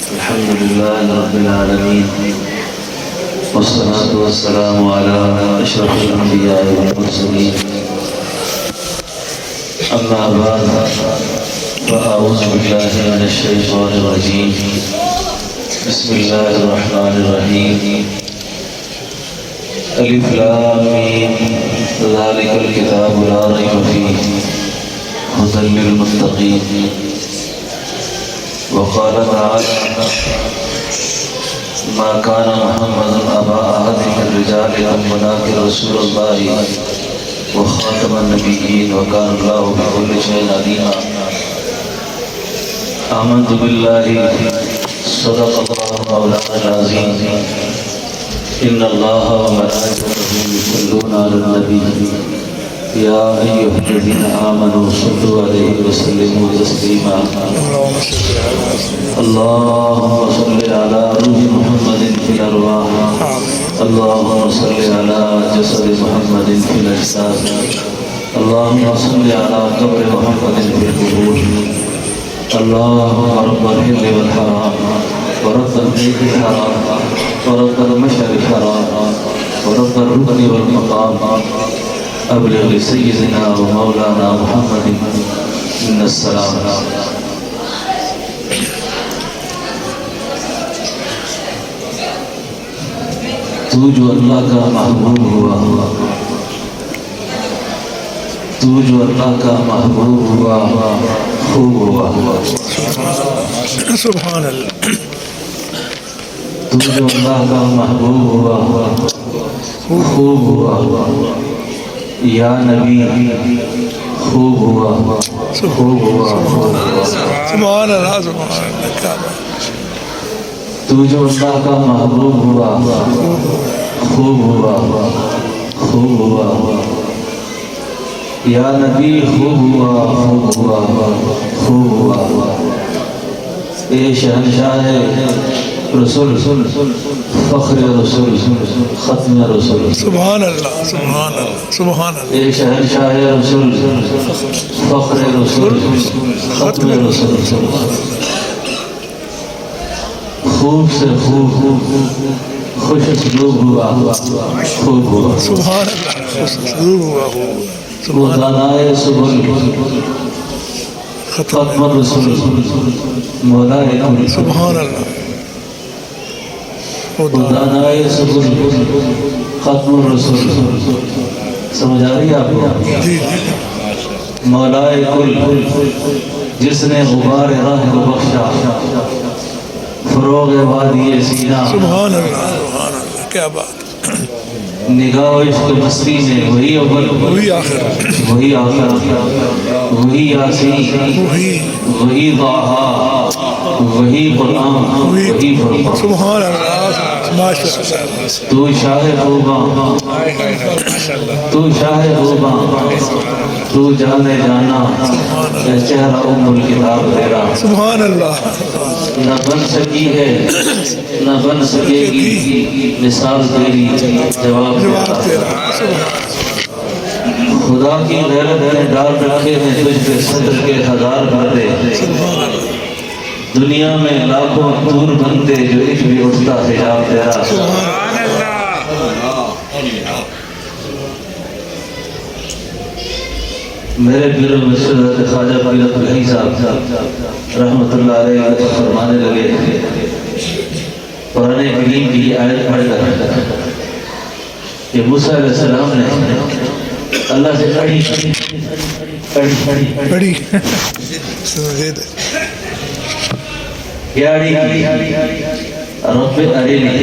الحمد لله رب العالمين والصلاة والسلام على أشرف الأنبياء والمرسلين أما بعد فأعوذ بالله من الشيطان الرجيم بسم الله الرحمن الرحيم ألف لام ميم ذلك الكتاب لا ريب فيه هدى للمتقين وقال تعالى ما كان محمد أبا أحد من رجالكم ولكن رسول الله وخاتم النبيين وكان الله بكل شيء عليما آمنت بالله صدق الله مولانا العظيم إن الله وملائكته يصلون على النبي يا أيها الذين آمنوا صلوا عليه وسلموا تسليما اللهم صل على روح محمد في الأرواح اللهم صل على جسد محمد في الأجساد اللهم صل على قبر محمد في القبور اللهم رب الحل والحرام ورب البيت الحرام ورب المشعر الحرام ورب الركن والمقام أبلغ لسيدنا ومولانا محمد من السلام تو جو اللہ کا محبوب ہوا تو جو اللہ کا محبوب ہوا خوب ہوا سبحان اللہ تو جو اللہ کا محبوب ہوا خوب ہوا یا نبی خوب ہوا خوب ہوا سبحان اللہ سبحان اللہ کیا بات تو جو اللہ کا محبوب ہوا خوب ہوا خوب ہوا یا نبی خوب ہوا خوب ہوا خوب ہوا اے شہنشاہ رسول فخر رسول ختم رسول سبحان اللہ سبحان اللہ سبحان اللہ اے شہنشاہ رسول فخر رسول ختم رسول خوب سے خوب خوش اسلوب ہوا خوب ہوا سبحان اللہ خوب ہوا وہ دانائے سبل ختم رسول مولائے سبحان اللہ وہ دانائے سبل ختم رسول سمجھ آ رہی ہے آپ کو مولائے کل جس نے غبار راہ کو بخشا فروغ وادی سینہ سبحان اللہ سبحان اللہ کیا بات نگاہ و عشق مستی میں وہی اول وہی آخر وہی آخر وہی یاسین وہی ضحیٰ وہی قرآن وہی فرقان سبحان اللہ ماشاء اللہ تو شاہ خوباں تو شاہ خوباں تو جانے جانا اے چہرہ ام الکتاب تیرا سبحان اللہ نہ بن سکی ہے نہ بن سکے گی مثال تیری جواب تیرا خدا کی غیرت نے ڈال رکھے ہیں تجھ پہ صدر کے ہزار پردے دنیا میں لاکھوں دور بنتے جو ایک بھی اٹھتا حجاب تیرا میرے پیر المرشد حضرت خواجہ فیض الحی صاحب رحمت اللہ علیہ فرمانے لگے قرآن کریم کی آیت پڑھ کر کہ موسیٰ علیہ السلام نے اللہ سے بڑی کیا رب ارینی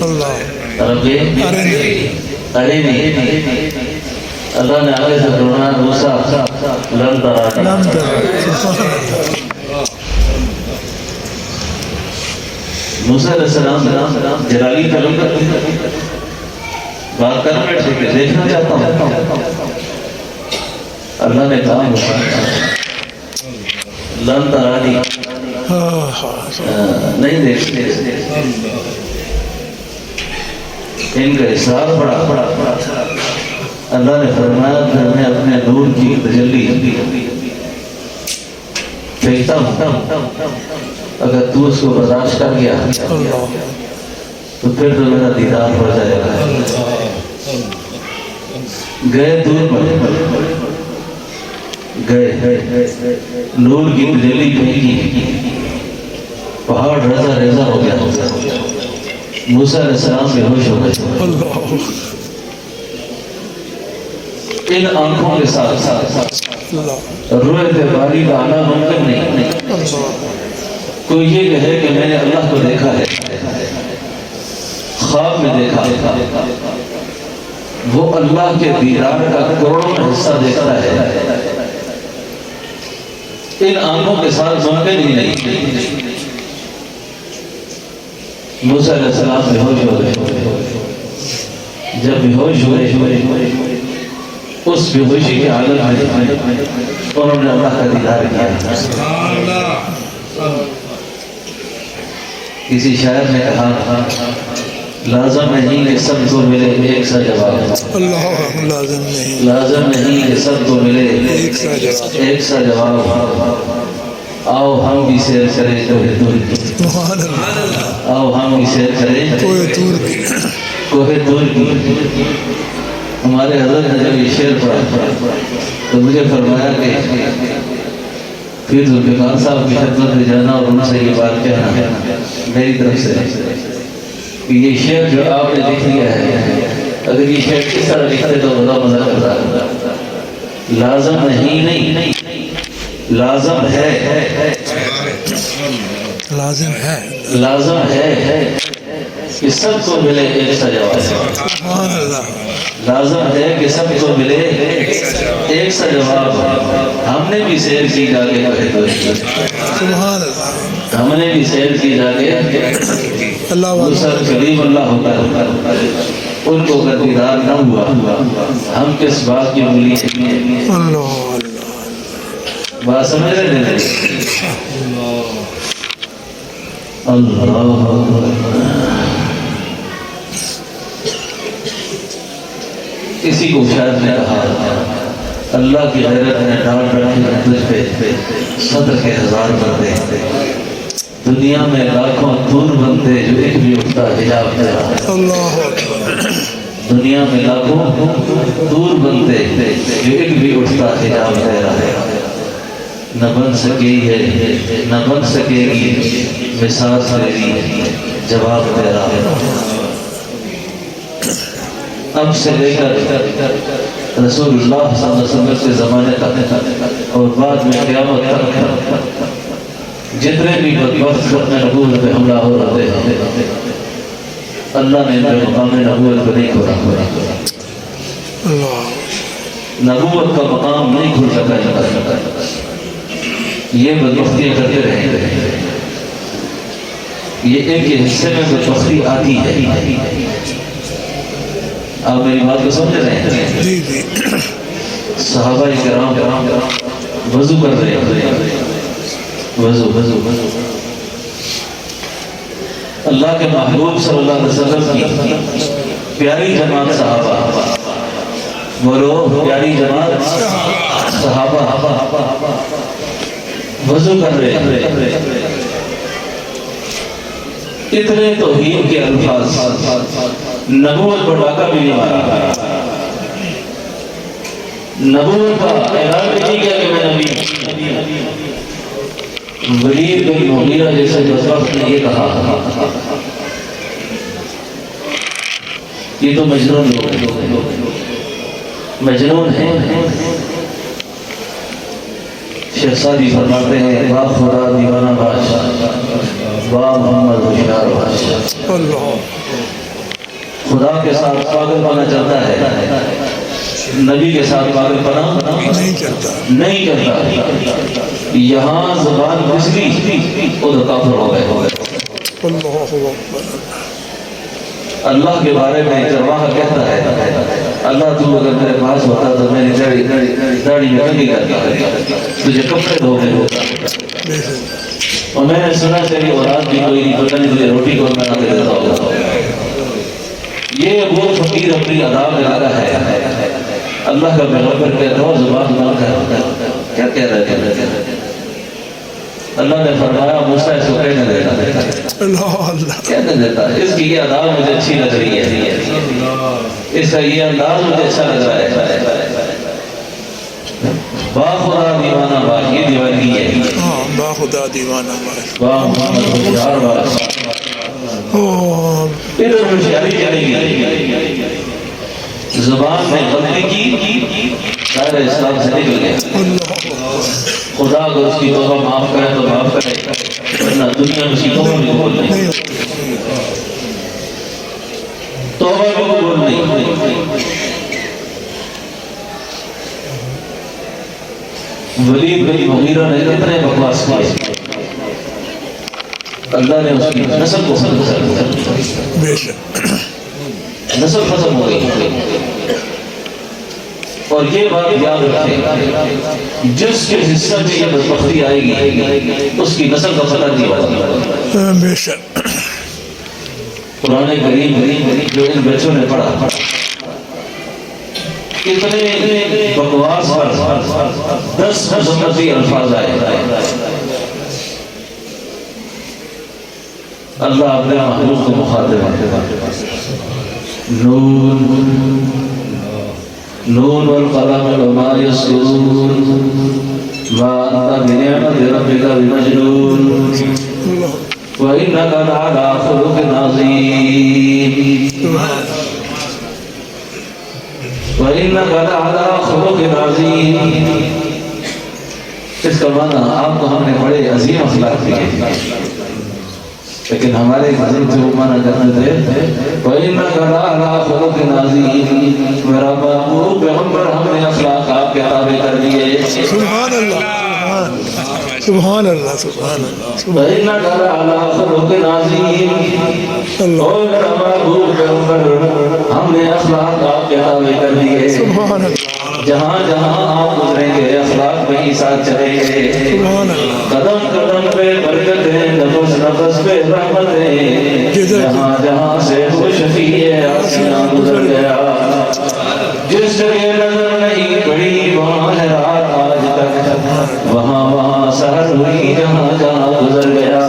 اللہ رب ارینی اللہ نے آگے سے فرمایا موسیٰ لن ترانی موسیٰ علیہ السلام جلالی قلم کا بات کرنا میں ٹھیک ہے دیکھنا چاہتا ہوں اللہ نے کہا لن ترانی نہیں دیکھتے ان کا اصرار بڑا اللہ نے فرمایا پھر میں اپنے نور کی تجلی پھینکتا ہوں اگر تو اس کو برداشت کر گیا تو پھر تو میرا دیدار ہو جائے گا. گئے دور پر گئے نور کی تجلی پھینکی, پہاڑ رزا ریزا ہو گیا. موسیٰ علیہ السلام بے ہوش ہو گئے. ان آنکھوں کے ساتھ روئے تھے باری کا آنا ممکن نہیں. کوئی یہ کہے کہ میں نے اللہ کو دیکھا ہے, خواب میں دیکھا, وہ اللہ کے دیدار کا کروڑوں میں حصہ دیکھتا ہے. ان آنکھوں کے ساتھ ممکن ہی نہیں. موسیٰ علیہ السلام بے ہوش ہو گئے. جب بے ہوش ہوئے اس بے ہوشی کی حالت میں انہوں نے اللہ کا دیدار کیا. کسی شاعر نے کہا لازم نہیں کہ سب کو ملے ایک سا جواب. لازم نہیں کہ سب کو ملے ایک سا جواب. آؤ ہم بھی سیر کریں کوہ طور کی. آؤ ہم بھی سیر کریں کوہ طور کی. ہمارے حضرت نے جب یہ شعر پڑھا تو مجھے فرمایا کہ پھر ذوالفقار صاحب کی خدمت میں جانا اور ان سے یہ بات کہنا ہے میری طرف سے کہ یہ شعر جو آپ نے لکھ لیا ہے, اگر یہ شعر کس طرح لکھتے تو بڑا مزہ کرتا. لازم نہیں لازم ہے, لازم ہے کہ سب کو ملے ایک سا جواب. لازم ہے کہ سب کو ملے ایک سا جواب. ہم نے بھی سیر کی جا کے ہم نے بھی سیر کی جا کے موسیٰ کلیم اللہ ہوتا ان کو اگر دیدار نہ ہوا ہم کس بات کی انگلی ہیں. بات سمجھ رہے ہیں؟ اللہ کسی کو شاید نے کہا اللہ کی غیرت نے ڈانٹ رکھی تجھ پہ صدر کے 1000 بندے. دنیا میں لاکھوں دور بندے جو ایک بھی اٹھتا حجاب تیرا. دنیا میں لاکھوں دور بندے جو ایک بھی اٹھتا حجاب تیرا. نہ بن سکے ہے نہ بن سکے گی مثال تیری جواب تیرا. اب سے لے کر رسول اللہ صلی اللہ علیہ وسلم کے زمانے تک اور بعد میں قیامت تک جتنے بھی بدبخت اپنے نبوت پہ حملہ ہو رہے ہیں اللہ نے ان پہ مقام نبوت کو نہیں کھولا. نبوت کا مقام نہیں کھل سکا. یہ بدبختیاں کرتے رہے. یہ ایک حصے میں بدبختی آتی ہے. آپ میری بات کو سمجھ رہے ہیں؟ صحابہ کرام وضو کر رہے ہیں. وضو اللہ کے محبوب صلی اللہ علیہ وسلم کی پیاری جماعت صحابہ. بولو پیاری جماعت صحابہ وضو کر رہے ہیں. اتنے توحید کے الفاظ, نبوت پر ڈاکہ بھی نہیں مارا. نبوت کا اعلان بھی نہیں کیا کہ میں نبی ہوں. ولید بن مغیرہ جیسے بدبخت نے یہ کہا یہ تو مجنون لوگ ہیں, مجنون ہیں. شیخ سعدی فرماتے ہیں با خدا دیوانہ بادشاہ با محمد ہوشیار بادشاہ. خدا کے ساتھ پاگل پنا چلتا ہے, نبی کے ساتھ پاگل پنا نہیں چلتا. یہاں زبان گزری ادھر کافر ہو گئے. اللہ کے بارے میں جرواہ کہتا ہے اللہ تو اگر میرے پاس ہوتا تو میری داڑھی میں کنگھی کرتا, تجھے کپڑے دھو گئے ہوتا. اور میں نے سنا تیری اولاد بھی کوئی نہیں, پتہ نہیں تجھے روٹی کو بنا کے دیتا ہوگا. یہ وہ فقیر اپنی ادا میں لگا ہے. اللہ کا پیغمبر کہتا ہو زبان مال کا کیا کہہ رہے تھے. اللہ نے فرمایا موسیٰ اس کو کہنے دیتا اللہ اللہ کہنے دیتا اس کی یہ انداز مجھے اچھی لگ رہی ہے اس کا یہ انداز مجھے اچھا لگ رہا ہے با خدا دیوانہ با یہ دیوانی ہے ہاں با خدا دیوانہ با محمد ہوشیار با ادھر ہوشیاری چلے گی زبان میں غلطی کی دائرہ اسلام سے نکل گیا خدا اگر اس کی توبہ معاف کرے تو معاف کرے ورنہ دنیا میں اس کی توبہ بھی قبول نہیں توبہ بھی قبول نہیں ولید بن مغیرہ نے کتنے بکواس کیے اللہ نے اس کی نسل کو ختم کر دیا بے شک نسل ختم ہو گئی اور یہ بات یاد رکھیں جس کے حصہ میں یہ بدبختی آئے گی اس کی نسل کا پتہ نہیں ہوگا بے شک قرآن کریم جو ان بچوں نے پڑھا اتنے بکواس پر 10 مذمتی الفاظ آئے اللہ اپنے محبوب کو مخاطب ہے نون والقلم وما يسطرون ما أنت بنعمة ربك بمجنون وإنك لعلى خلق عظيم وإنك لعلى خلق عظيم اس کا معنی آپ کو ہم نے بڑے عظیم اخلاق دیے لیکن ہمارے حضرت سے وہ معنی کرتے تھے وَإِنَّكَ لَعَلَىٰ خُلُقٍ عَظِيمٍ میرا محبوب پیغمبر ہم نے اخلاق آپ کے تابع کر دیے سبحان اللہ سبحان اللہ سبحان اللہ وَإِنَّكَ لَعَلَىٰ خُلُقٍ عَظِيمٍ اور میرا محبوب پیغمبر ہم نے اخلاق آپ کے تابع کر دیے سبحان اللہ جہاں جہاں آپ گزریں گے اخلاق میں ہی ساتھ چلیں گے قدم قدم پہ برکتیں نفس نفس پہ رحمتیں جہاں جہاں سے وہ شفیع آسیاں گزر گیا جس جگہ نظر نہیں پڑی وہاں ہے رات آج تک وہاں وہاں سحر ہوئی جہاں جہاں گزر گیا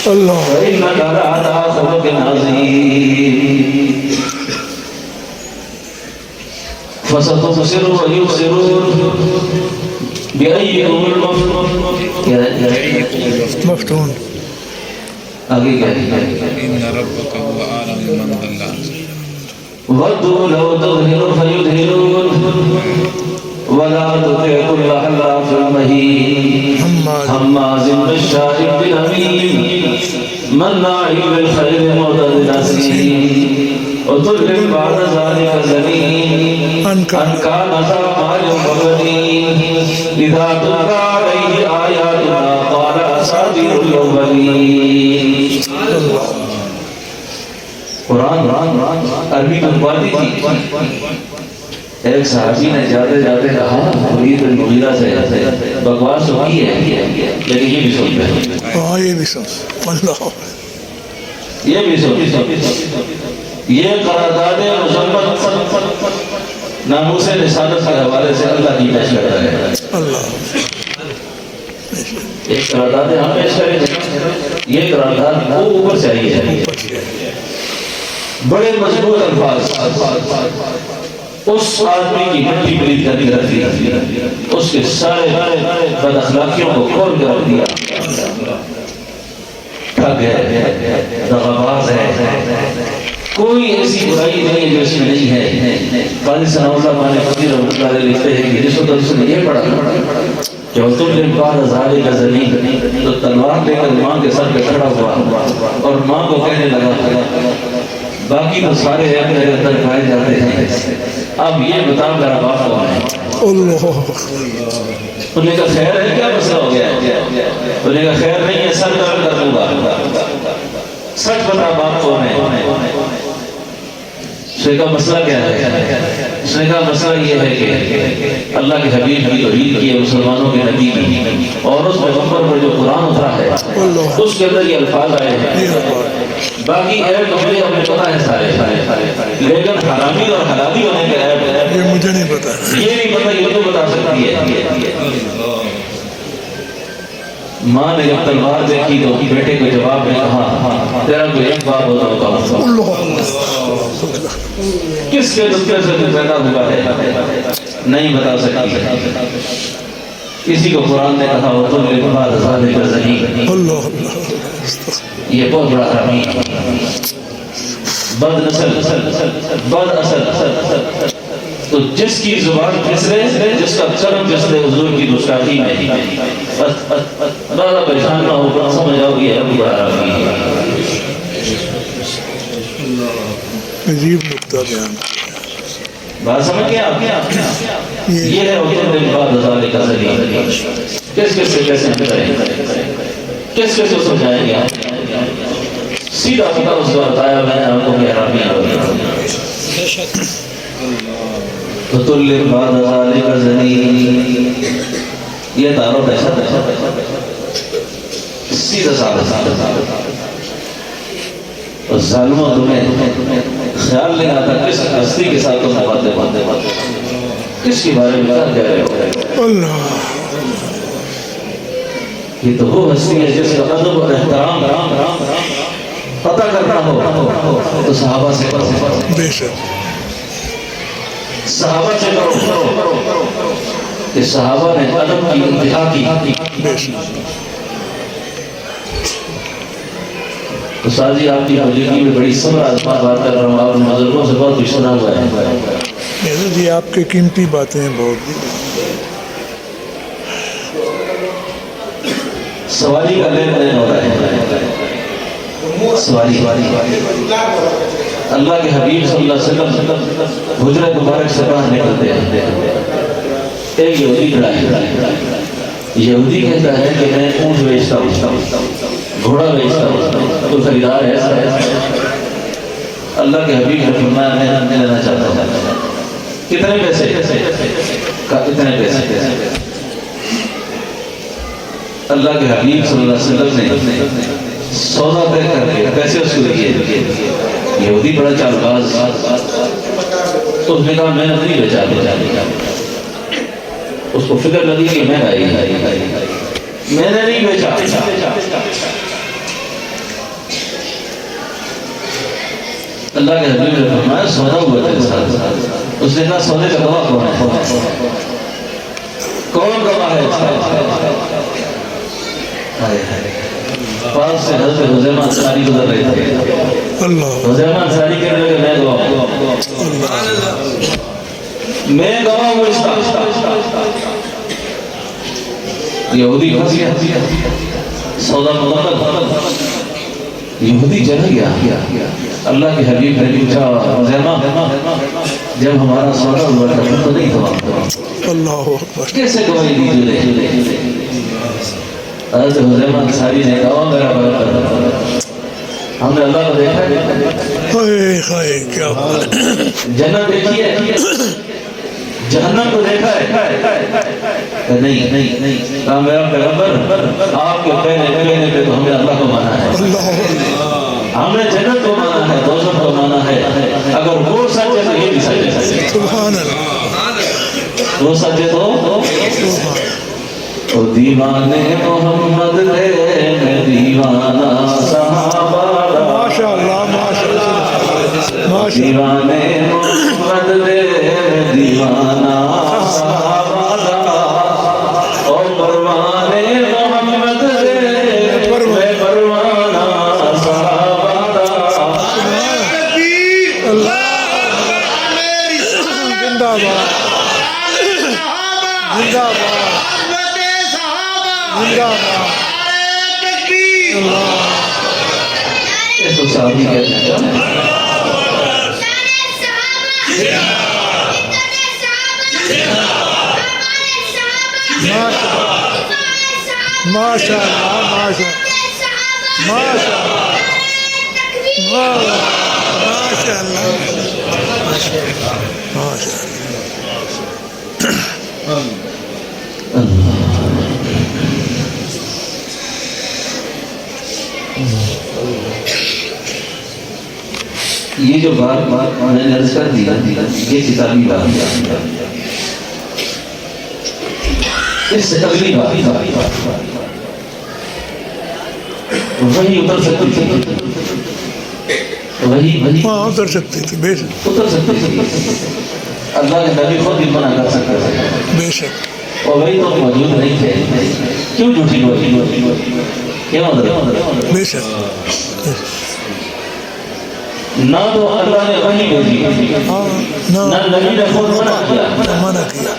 اللہ وَإِنَّكَ لَعَلَىٰ خُلُقٍ عَظِيمٍ فَسَتُبْصِرُ وَيُبْصِرُونَ بِأَيِّكُمُ مفتون آگے کیا إن ربك هو أعلم بمن ضل عن سبيله وَدُّوا لَوْ تُدْهِنُ فَيُدْهِنُونَ وَلَا تُطِعْ كُلَّ حَلَّافٍ مَّهِينٍ هَمَّازٍ مَّشَّاءٍ بِنَمِيمٍ مَّنَّاعٍ لِّلْخَيْرِ مُعْتَدٍ أَثِيمٍ عُتُلٍّ بَعْدَ ذَلِكَ زَنِيمٍ أَن كَانَ ذَا مَالٍ وَبَنِينَ إِذَا تُتْلَىٰ عَلَيْهِ آيَاتُنَا قَالَ أَسَاطِيرُ الْأَوَّلِينَ قرآن عربی میں پڑھتی تھی ایک صحابی نے جاتے جاتے کہا ولید بن مغیرہ سے بکواس تو کی ہے لیکن یہ بھی سنتے ہیں ہاں یہ بھی سن اللہ یہ بھی سنتے یہ قرارداد مذمت ناموس رسالت کے حوالے سے اللہ کی پیش کر رہے ہیں اللہ ایک قرارداد ہم پیش کریں یہ قرارداد وہ اوپر سے آئی ہے بڑے مضبوط الفاظ اس آدمی کی مٹی پلیت کر دی اس کے سارے بد اخلاقیوں کو کھول کر رکھ دیا ٹھگ ہے دغاباز ہے کوئی ایسی برائی نہیں ہے جو اس میں نہیں ہے قاضی ثناء اللہ مانے فقیر رحمۃ اللہ علیہ لکھتے ہیں کہ جس وقت اس نے یہ پڑھا کہ عتل بعد ذلک زنی تو تلوار لے کر ماں کے سر پہ کھڑا ہوا اور ماں کو کہنے لگا باقی تو سارے ہیں میرے اندر پائے جاتے ہیں اب یہ بتا میرا باپ کون ہے اللہ انہوں نے کہا خیر ہے کیا مسئلہ ہو گیا انہوں نے کہا خیر نہیں ہے سر درد کر دوں گا سچ بتا باپ کون ہے اس نے کہا مسئلہ کیا ہے اس نے کہا مسئلہ یہ ہے کہ اللہ کے حبیب کی توحید کی ہے مسلمانوں کے نبی کی اور اس پیغمبر پر جو قرآن اترا ہے اس کے اندر یہ الفاظ آئے ہیں باقی عیب تو مجھے ہمیں پتا ہے سارے لیکن حرامی اور حلالی ہونے کے عیب یہ مجھے نہیں پتا یہ نہیں پتا یہ تو بتا سکتی ہے ماں نے جب تلوار دیکھی تو بیٹے کو جواب میں کہا تیرا کوئی ایک باپ ہوگا، کس کے دفتر سے تو پیدا ہوا ہے نہیں بتا سکتی۔ اسی کو قرآن نے کہا وہ تم نے بعد ذالک زنی، یہ بہت بڑا حرام بد نسل بد اصل۔ تو جس کی زبان پھسلے، جس کا قلم پھسلے حضور کی گستاخی میں، بڑا پریشان نہ ہو، سمجھ آؤ گی ابھی بڑا حرام ہے۔ عجیب نقطہ بیان بات سمجھ گیا آپ؟ یہ ہے وطن دن بعد ذالک زنی۔ کس کس سے کیسے کریں، کس کس کو سمجھائیں گے؟ سیدھا پتا اس کو بتایا میں نے آپ کو کہ حرامی ہوگی۔ وطن بعد ذالک زنی، یہ تعارف ایسا سیدھا ثابت۔ اور ظالموں تمہیں خیال نہیں آتا کس ہستی کے ساتھ تم باتیں کس کے بارے میں کہہ رہے ہو؟ اللہ، یہ تو وہ ہستی ہے جس کا ادب اور احترام پتہ کرنا ہو تو صحابہ سے کرو، بے شک صحابہ سے کرو کہ صحابہ نے ادب کی انتہا کی۔ بے شک استاد جی آپ کی موجودگی میں بڑی صبر آزما بات کر رہا ہوں، آپ بزرگوں سے بہت کچھ سنا ہوا ہے۔ جی آپ کی قیمتی باتیں ہیں بہت۔ سواری کا لین دین ہو رہا ہے، سواری اللہ کے حبیب صلی اللہ علیہ وسلم حجرہ مبارک سے باہر نکلتے ہیں، ایک یہودی کھڑا ہے، یہودی کہتا ہے کہ میں اونٹ بیچتا ہوں، گھوڑا بیچتا ہوں، تو خریدار ہے؟ اللہ کے حبیب نے فرمایا میں لینا چاہتا ہوں، کتنے پیسے؟ کتنے پیسے؟ اللہ کے حبیب صلی اللہ علیہ وسلم نے سودا طے کر کے پیسے اس کو دیے۔ یہودی بڑا چال باز، تو اس نے کہا میں نے نہیں بیچا، اس کو فکر لگی کہ میں نے نہیں بیچا۔ اللہ کے حبیب نے فرمایا سودا ہوا تیرے ساتھ؟ اس نے کہا سودے کا گواہ کون ہے؟ کون گواہ ہے؟ پاس سے حضرت حذیفہ انصاری گزر رہے تھے، حذیفہ انصاری کہنے لگے میں گواہ ہوں، میں گواہ ہوں اس کا۔ یہودی پھنس گیا، سودا مطلب یہودی جل گیا۔ اللہ کے حبیب نے پوچھا حذیفہ جب ہمارا سودا ہوا تھا تم تو نہیں تھا، اللہ اکبر، کیسے گواہی دی تجھے؟ حضرت حذیفہ انصاری نے کہا میرا برادر ہم نے اللہ کو دیکھا ہے، کیا بات، جنت دیکھی ہے، جہنم کو دیکھا ہے؟ نہیں۔ کہا میرا پیغمبر آپ کے کہنے پہ تو ہمیں اللہ کو مانا ہے، ہم نے جنت کو مانا ہے، دوزخ کو مانا ہے، اگر وہ سچ ہے تو یہ بھی سچ ہے۔ سبحان اللہ، وہ سچ ہے تو او دیوانے محمد تھے میں دیوانہ صحابہ، ماشاء اللہ ماشاء اللہ، دیوانے محمد تھے میں دیوانہ صحابہ، اور پروانے محمد تھے میں پروانہ صحابہ۔ زندہ باد، زندہ باد، اس کو صحابی کہتے ہیں۔ ماشاء اللہ ماشاء یہ جو بات میں نے عرض کر دیا یہ کتابی بات ہے، اس سے اگلی بات وہی اتر سکتی تھی، وہی ہاں اتر سکتی تھی، بے شک اتر سکتی تھی، اللہ کے نبی خود بھی منع کر سکتے تھے، بے شک اور وہی تو موجود نہیں تھے، کیوں جھوٹی بولی، کیا مطلب؟ بے شک نہ تو اللہ نے وحی بھیجی، ہاں نہ نبی نے خود منع کیا، منع کیا،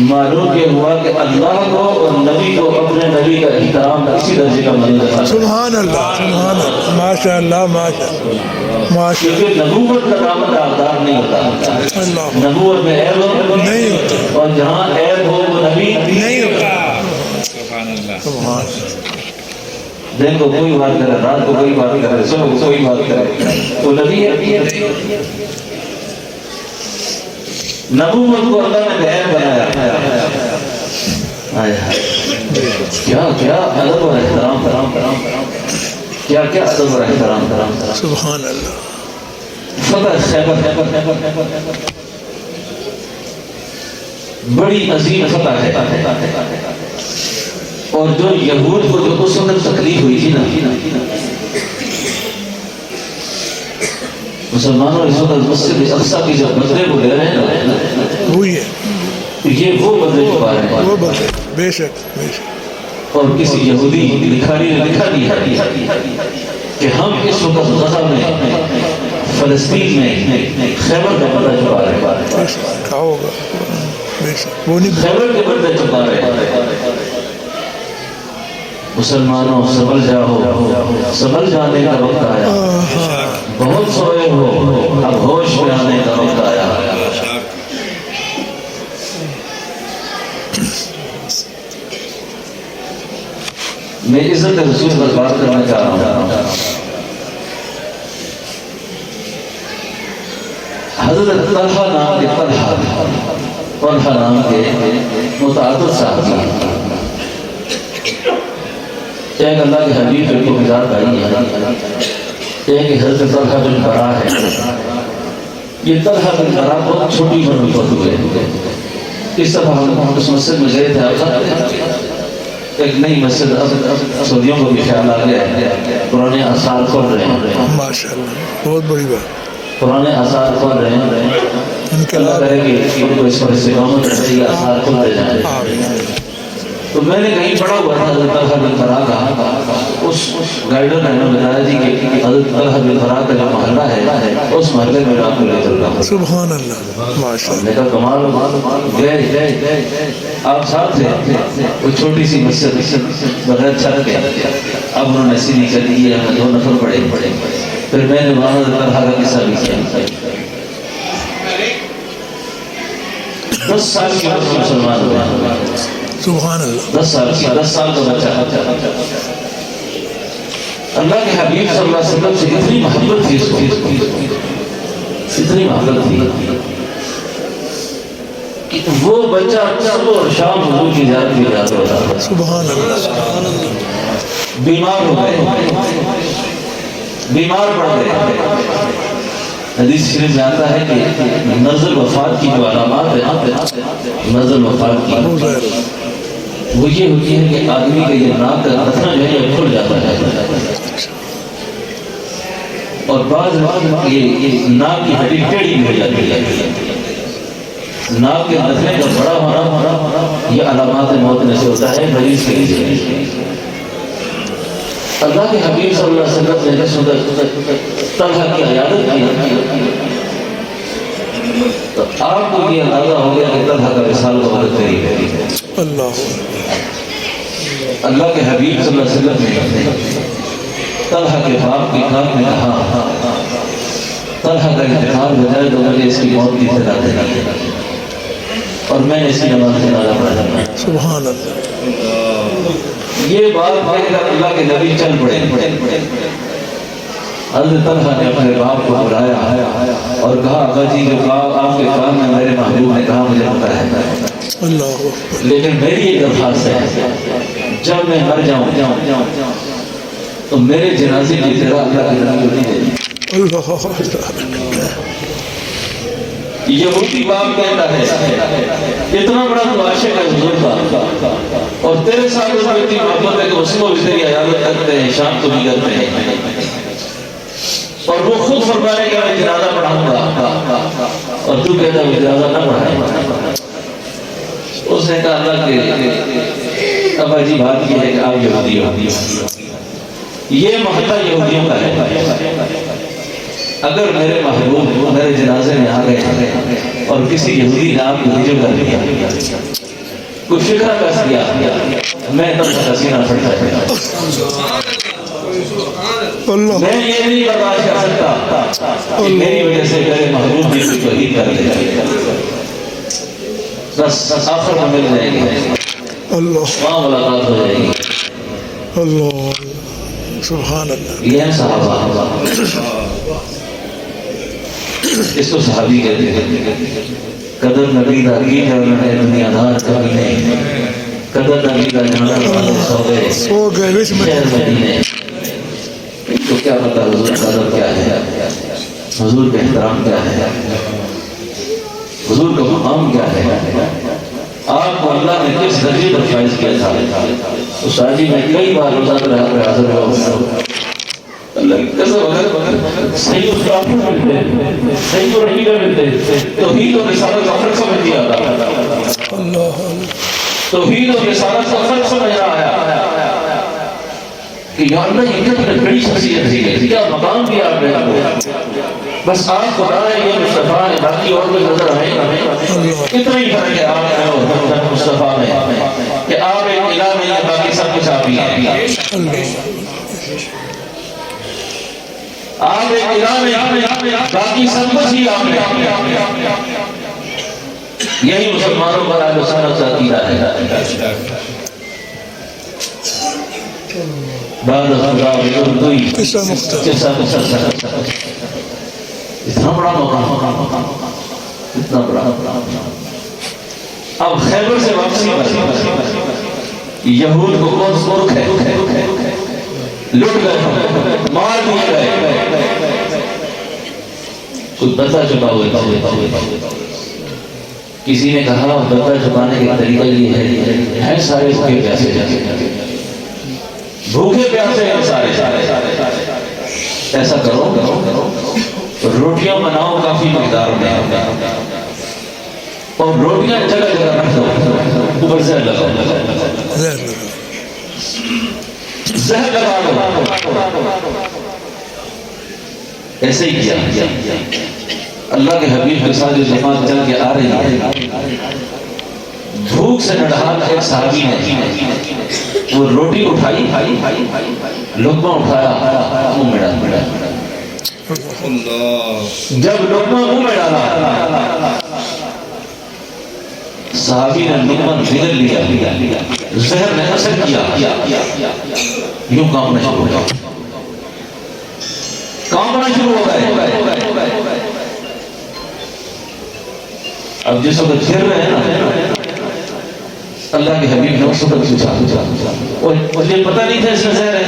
معلوم یہ ہوا کہ اللہ کو اور نبی کو اپنے نبی کا احترام اسی درجے کا منظر تھا، سبحان اللہ سبحان اللہ، ماشاء اللہ ماشاء اللہ ماشاء کیونکہ نبوت کا دامن داغدار نہیں ہوتا، اللہ، نبوت میں عیب نہیں ہوتا، اور جہاں عیب ہو وہ نبی نہیں ہوتا، سبحان اللہ، سبحان دن کو کوئی بات کرے، رات کو کوئی بات کرے، صبح کو کوئی بات کرے، وہ نبی ہے؟ نبوت کو اللہ نے عیب بنایا، کیا کیا ادب اور احترام، کیا کیا ادب اور احترام، سبحان اللہ، فتح خیبر بڑی عظیم فتح ہے، اور جو یہود کو جو اس وقت تکلیف ہوئی تھی نا، مسلمانوں اس وقت مسجد اقصی کی جو بدلے کو لے رہے ہیں وہی ہے، یہ وہ بدلے چھپا رہے ہیں، وہ بدلے، بے شک بے شک، اور کسی یہودی بھکاری نے لکھا دیا کہ ہم اس وقت غزہ میں فلسطین میں خیبر کا بدلہ چھپا رہے ہیں، بے شک کیا ہوگا، بے شک وہ نہیں، خیبر کے بدلے چھپا رہے ہیں۔ مسلمانوں سنبھل جاؤ، سنبھل جانے کا وقت آیا، بہت سوئے ہو اب ہوش میں آنے کا وقت آیا۔ میں عزت رسول پر بات کرنا چاہ رہا ہوں۔ حضرت طلحہ نام کے طلحہ نام کے متعدد صحابی، ایک اللہ کے حبیب کو مزار بھائی ہے، ایک حضرت طلحہ بن برا ہے۔ یہ طلحہ بن برا بہت چھوٹی عمر میں فوت ہوئے۔ اس طرح ہم اس مسجد میں گئے تھے، ایک نئی مسجد سعودیوں کو بھی خیال آ گیا ہے، پرانے آثار کھول رہے ہیں، ماشاء اللہ بہت بڑی بات، پرانے آثار کھول رہے ہیں، اللہ کرے کہ ان کو اس پر استقامت رہے، یہ آثار کھولتے جائیں۔ تو میں نے کہیں پڑھا ہوا تھا حضرت طلحہ بن برا کا، اس گائیڈر نے ہمیں بتایا جی کہ حضرت طلحہ بن برا کا جو محلہ ہے اس محلے میں آپ کو لے چل رہا ہوں۔ سبحان اللہ ماشاء میں نے کہا کمال، گئے آپ ساتھ تھے، وہ چھوٹی سی مسجد بغیر چھت کے، اب انہوں نے سیدھی کر دی، ہمیں 2 نفر پڑے، پھر میں نے وہاں حضرت طلحہ کا قصہ بھی کیا۔ 10 سال کی عمر میں مسلمان ہوئے، سبحان اللہ، 10 سال کا بچہ۔ اللہ کے حبیب صلی اللہ علیہ وسلم سے اتنی محبت تھی، اس کو اتنی محبت تھی کہ وہ بچہ صبح اور شام حضور کی زیارت کی جاتا ہوتا تھا۔ سبحان اللہ، بیمار ہو گئے، بیمار پڑ گئے، حدیث شریف میں آتا ہے کہ نزل وفات کی جو علامات ہیں، نزل وفات کی وہ یہ ہوتی ہے کہ آدمی کا یہ ناک کا نتنا جو ہے یہ کھل جاتا ہے، اور بعض یہ ناک کی ہڈی ٹیڑھی بھی ہو جاتی ہے۔ ناک کے نتنے کا بڑا ہونا یہ علامات موت میں سے ہوتا ہے مریض کے لیے۔ اللہ کے حبیب صلی اللہ علیہ وسلم نے طلحہ کی عیادت کی تو آپ کو یہ اندازہ ہو گیا کہ طلحہ کا وصال کا وقت قریب ہے۔ اللہ کے حبیب صلی اللہ علیہ وسلم نے طلحہ کے باپ کی کان میں کہا طلحہ کا انتقال ہو جائے تو مجھے اس کی موت کی اطلاع دینا، اور میں نے اس کی نماز جنازہ پڑھا۔ سبحان اللہ، یہ بات کہہ کر اللہ کے نبی چل پڑے۔ حضرت طلحہ نے اپنے باپ کو بلایا اور کہا ابا جی جو آپ کے کام میں میرے محبوب نے کہا مجھے پتا ہے، لیکن میری ایک درخواست ہے، جب میں مر جاؤں تو میرے جنازے کی طرح اللہ کے نبی کو نہیں دینی۔ یہودی باپ کہتا ہے اتنا بڑا تو عاشق ہے حضور کا، اور تیرے ساتھ اس کو اتنی محبت ہے کہ اس کو بھی تیری عیادت کرتے ہیں شام کو بھی کرتے ہیں، اور وہ خود فرمانے کا میں جنازہ پڑھاؤں گا اور تو کہتا ہے جنازہ نہ پڑھائے۔ اس نے کہا اللہ کے ابا جی بات یہ ہے کہ آپ یہودی ہو، یہ محلہ یہودیوں کا ہے، اگر میرے محبوب میرے جنازے میں آ گئے اور کسی یہودی نے آپ کو رجوع کر دیا، کوئی فکرہ کس دیا، میں تب تک سینہ پھٹتا ہے، میں یہ نہیں برداشت کر سکتا کہ میری وجہ سے میرے محبوب کی کوئی توہین کر دے، بس آخر میں مل جائیں گے، وہاں ملاقات ہو جائے گی۔ اللہ سبحان اللہ، یہ ہے صحابہ، اس کو صحابی کہتے ہیں۔ قدر نبی دا کی جانا ہے دنیا دار کبھی نہیں، قدر نبی دا جانا والے سو گئے شہر مدینے۔ تو کیا پتا حضور کا قدر کیا ہے، حضور کا احترام کیا ہے، حضور کا مقام کیا ہے، آپ کو اللہ نے کس درجے پر فائز کیا تھا۔ اس حاجی میں کئی بار روزہ رہا کر حاضر ہوا، اللہ کی قسم اگر صحیح اس کا ملتے صحیح کو نہیں ملتے، توحید اور رسالت کا فرق سمجھ دیا تھا، توحید اور رسالت کا فرق سمجھ رہا ہے کہ یا اللہ یہ کتنا بڑی شخصیت تھی، کیا مقام دیا آپ نے، بس آپ خدا ہے یہ مصطفیٰ ہے، باقی اور کوئی نظر آئے اتنا ہی فرق ہے آپ میں اور مصطفیٰ میں کہ آپ ایک الہ نہیں ہے، باقی سب کچھ آپ ہی ہیں، آپ ایک الہ نہیں باقی سب کچھ ہی آپ ہیں۔ یہی مسلمانوں پر اہل سنت کا عقیدہ ہے۔ بعد خدا اردوئی قصہ مختصر، اتنا بڑا مقام، اتنا بڑا۔ اب خیبر سے واپسی پر یہود کو کون ملک ہے، لٹ گئے، مار دیے گئے، کچھ بتا چکا ہوئے۔ کسی نے کہا بتا چھپانے کا طریقہ یہ ہے سارے بھوکے پیاسے بھوکے پیاسے ہیں سارے، ایسا کرو روٹیاں بناؤ کافی مقدار میں اور روٹیاں جگہ جگہ رکھ دو، اوپر زہر لگاؤ، زہر لگا دو۔ ایسے ہی کیا، اللہ کے حبیب کے ساتھ جو جماعت چل کے آ رہی ہے، بھوک سے نڈھال ایک صحابی نے وہ روٹی اٹھائی، لقمہ اٹھایا، منہ میں ڈالا، جب لقمہ منہ میں ڈالا صحابی نے لقمہ بگڑ لیا، زہر نے اثر کیا، یوں کانپنا شروع ہو گیا، کانپنا شروع ہو گئے۔ اب جس وقت پھر رہے ہیں نا، اللہ کے حبیب نے اس وقت پوچھا، مجھے پتہ نہیں تھا اس میں زہر ہے،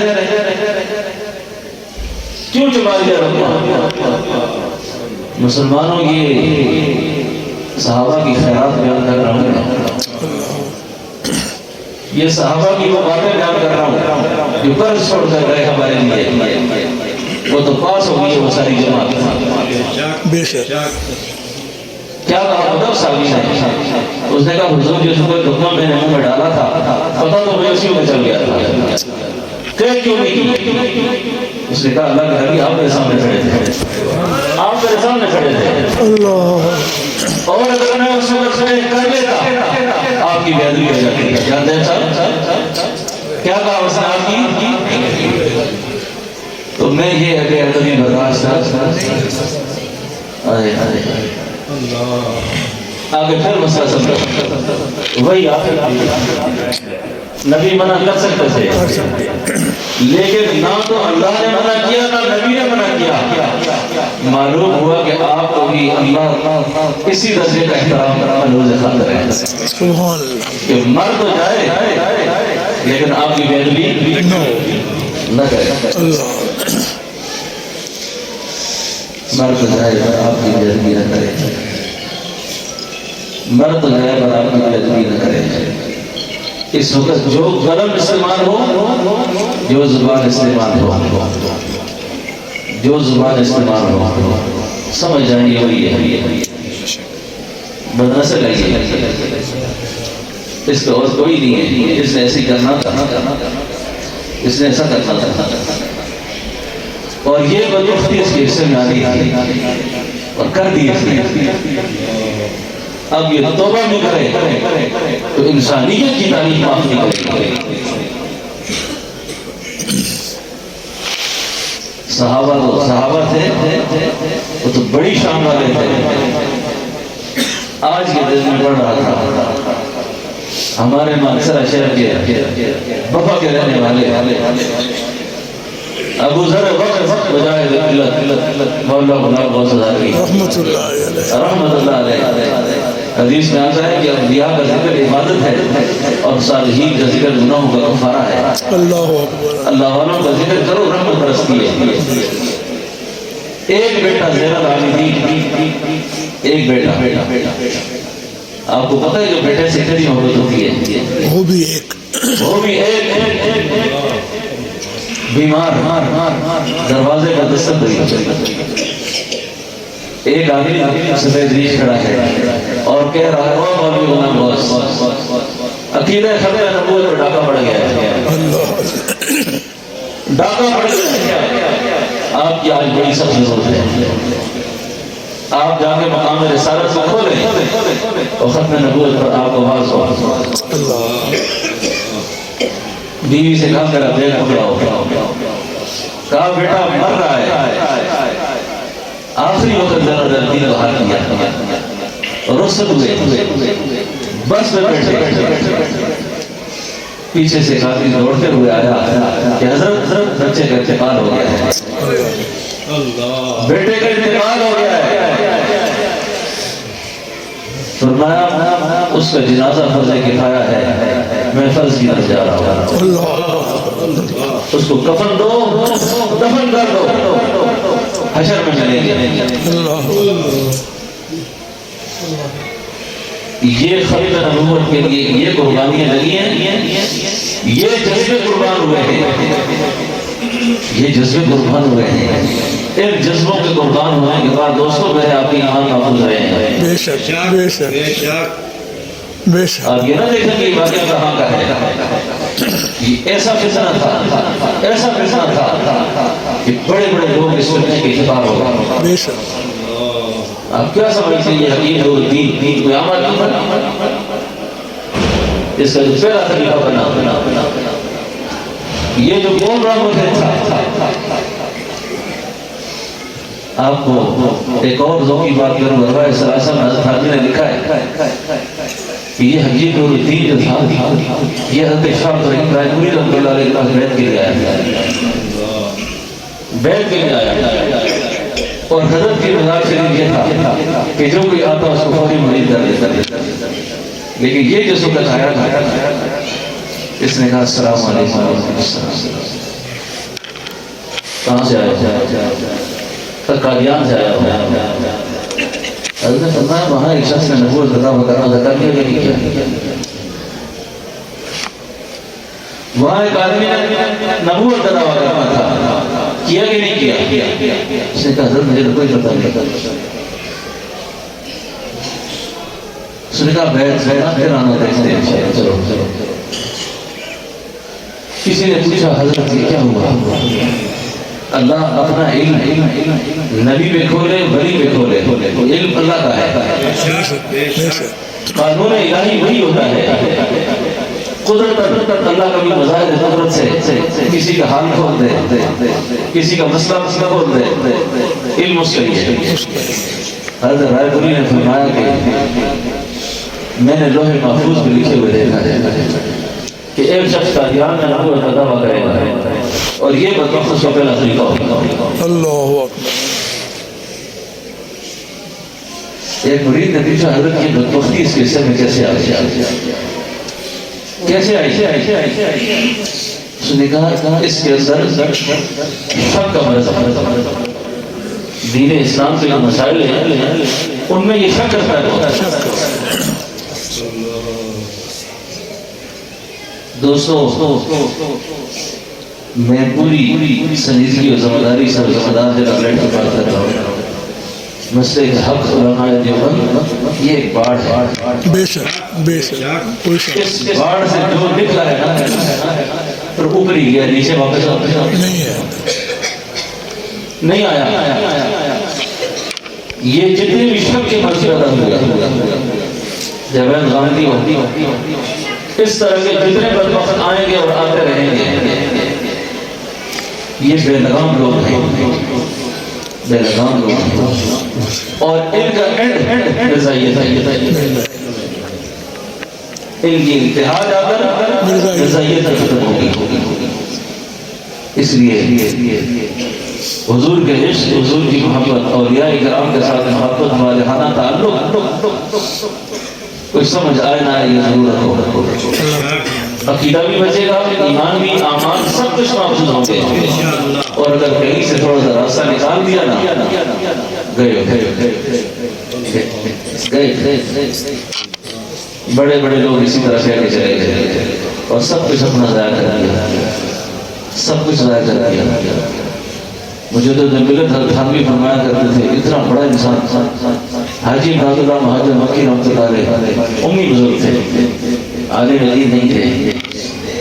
کیوں چبا دیا رکھا؟ مسلمانوں یہ صحابہ کی خیرات بیان کر رہا ہوں، یہ صحابہ کی وہ باتیں بیان کر رہا ہوں جو قرض چھوڑ کر گئے ہمارے لیے، وہ تو پاس ہو گئی وہ ساری جماعت۔ بے شک کیا کہا پتہ صحابی نے؟ اس نے کہا حضور جس کو لقمہ میں نے منہ میں ڈالا تھا پتہ تو میں اسی میں چل گیا تھا، کہ کیوں نہیں کی؟ اس نے کہا اللہ کے حبیب آپ میرے سامنے کھڑے تھے، آپ میرے سامنے کھڑے تھے، اور اگر میں اس وقت سے کر لیتا آپ کی بے ادبی ہو جاتی ہے۔ جانتے ہیں صاحب کیا کہا اس نے آپ کی؟ تو میں یہ بے ادبی برداشت آگے پھر مسئلہ سمجھو، وہی نبی منع کر سکتے تھے، لیکن نہ تو اللہ نے منع کیا نہ نبی نے منع کیا۔ معلوم ہوا کہ آپ کو بھی اللہ اسی درجے کا احترام ملحوظ خاطر ہے کہ مر تو جائے لیکن آپ کی بے ادبی نہ کرے، مر تو جائے پر آپ کی بے ادبی نہ کرے، مر تو جائے پر آپ کی بے ادبی نہ کرے۔ اس وقت جو قلم استعمال ہو، جو زبان استعمال ہو، جو زبان استعمال ہو، سمجھ جائیں یہ وہی ہے، بدنسل ہے یہ، اس کا اور کوئی نہیں ہے، اس نے ایسی کرنا تھا، اس نے ایسا کرنا تھا، اور یہ بدبختی اس کے حصے میں آ رہی تھی اور کر دی اس نے۔ اب یہ توبہ بھی کرے تو انسانیت کی تعریف معاف نہیں کرے۔ صحابہ تھے وہ تو بڑی شان والے تھے۔ آج کے دن میں پڑھ رہا تھا ہمارے مانسرا شہر کے بفا کے رہنے والے ابو ذر وقت مجاہد قلت مولا غلام غوث ادھاری رحمت اللہ علیہ، حدیث میں آتا ہے کہ انبیاء کا ذکر عبادت ہے اور صالحین کا ذکر گناہوں کا کفارہ ہے۔ اللہ والوں کا ذکر کرو، رحمت برستی ہے۔ ایک بیٹا زینب عابدین، ایک بیٹا، آپ کو پتہ ہے جو بیٹے سے کتنی محبت ہوتی ہے، وہ بھی ایک بیمار دروازے کا دستک دی، ایک آدمی سفید ریش کھڑا ہے اور کہہ رہا ہے او مولوی غلام غوث، عقیدہ خبر نبوت پر ڈاکہ پڑ گیا ہے، ڈاکہ پڑ گیا ہے، آپ کی آج بڑی سخت ضرورت ہے، آپ جا کے مقام رسالت کو کھولیں اور ختم نبوت پر آپ کو واضح ہو۔ بیوی سے کہا میرا بیگ پکڑاؤ، کہا بیٹا مر رہا ہے، آخری وقت ذرا دین کو ہاتھ کیا، رخصت ہوئے، بس میں بیٹھے، پیچھے سے قاضی دوڑتے ہوئے آیا کہ حضرت بچے کا انتقال ہو گیا ہے، بیٹے کا انتقال ہو گیا ہے۔ فرمایا اس کا جنازہ فرض کفایہ ہے، میں فرض کی طرف جا رہا ہوں، اس کو کفن دو، دفن کر دو، حشر میں ملیں گے۔ یہ ختم نبوت کے لیے یہ قربانیاں لگی ہیں، یہ جذبے قربان ہوئے ہیں، یہ جذبے قربان ہوئے ہیں، ان جذبوں کے قربان ہونے کے بعد دوستوں میرے آپ کی ایمان محفوظ رہے ہیں۔ بے شک بے شک بے شک۔ آپ یہ نہ دیکھیں کہ یہ واقعہ کہاں کا ہے، یہ ایسا فتنہ تھا کہ بڑے بڑے لوگ اس فتنے کے شکار ہو گئے۔ بے شک۔ آپ کیا سمجھتے ہیں یہ حقیق ہو دین کوئی عمل نہیں بنا، اس کا جو پہلا طریقہ بنا، یہ جو بول رہا مجھے تھا۔ آپ کو ایک اور ذوقی بات کروں، رفاع ثلاثہ میں حضرت حاجی نے لکھا ہے کہ یہ حقیق ہو دین جو تھا، یہ حضرت شاہ رحمۃ اللہ علیہ رحمۃ اللہ علیہ کے پاس بیعت کے لیے آیا، اور حضرت کی مزاج شریف یہ تھا کہ جو کوئی آتا اس کو فوری مرید کر دیتا، لیکن یہ جو سکت آیا تھا، اس نے کہا السلام علیکم ورحمۃ اللہ، کہاں سے آیا؟ قادیان سے آیا۔ حضرت نے فرمایا وہاں ایک شخص نے نبوت کا دعویٰ کر کیا کہ نہیں کیا، وہاں ایک آدمی نے نبوت کا دعویٰ کرنا تھا، کیا کہ نہیں کیا؟ اس نے کہا حضرت مجھے تو کوئی پتہ نہیں۔ اس نے کہا بیٹھ پھر آنا دیکھتے ہیں، چلو۔ کسی نے پوچھا حضرت یہ کیا ہوا؟ اللہ اپنا علم نبی پہ کھولے، ولی پہ کھولے، علم اللہ کا ہے، قانون الہی وہی ہوتا ہے، قدرت اللہ کا بھی مظاہر قدرت سے کسی کا حال کھول دے، کسی کا مسئلہ کھول دے، علم اس کا ہی ہے۔ حضرت رائے پوری نے فرمایا کہ میں نے لوح محفوظ پہ لکھے ہوئے دیکھا ہے کہ ایک شخص کا دھیان میں نبوت کا دعویٰ کرے گا اور یہ بدبخت کو پہلا طریقہ ہوگا۔ اللہ اکبر۔ ایک مرید نے پوچھا حضرت کی بدبختی اس کے حصے میں کیسے آئی؟ اس نے کہا اس کے اندر شک کا مرض، دین اسلام کے جو مسائل ہیں ان میں یہ شک کرتا ہے۔ دوستو میں پوری سنجیدگی اور ذمہ داری سے ذمہ دار جناب لیٹ کی بات کر رہا ہوں. مسئلے کے حق علماء دیوبند یہ ایک باڑ ہے. بے شک بے شک کوئی شک اس باڑ سے جو نکلا ہے نا پھر اوپر ہی گیا, نیچے واپس نہیں ہے. نہیں آیا. یہ جتنے بھی شک کے مسئلے پیدا ہوئے جاوید غامدی ہوتی اس طرح کے جتنے بدبخت آئیں گے اور آتے رہیں گے, یہ بے لگام لوگ ہیں, بے لگام لوگ ہیں, اور ان کا اینڈ رضائیت ہے. ان کی انتہا جا کر رضائیت ختم ہوگی. اس لیے حضور کے عشق, حضور کی محبت, اولیاء کرام کے ساتھ محبت, والہانہ تعلق کچھ سمجھ آئے نہ آئے یہ ضرورت ہو. عقیدہ بھی بچے گا, ایمان بھی, اعمال سب کچھ محفوظ ہوں گے. اور اگر کہیں سے تھوڑا سا راستہ نکال دیا نا گئے. بڑے بڑے لوگ اسی طرح کہہ کے چلے گئے اور سب کچھ اپنا ضائع کر دیا, سب کچھ ضائع کر دیا. مجھے تو ملت تھانوی فرمایا کرتے تھے, اتنا بڑا انسان حاجی عبداللہ مہاجر مکی رحمۃ اللہ علیہ امی بزرگ تھے, عالم دین نہیں تھے.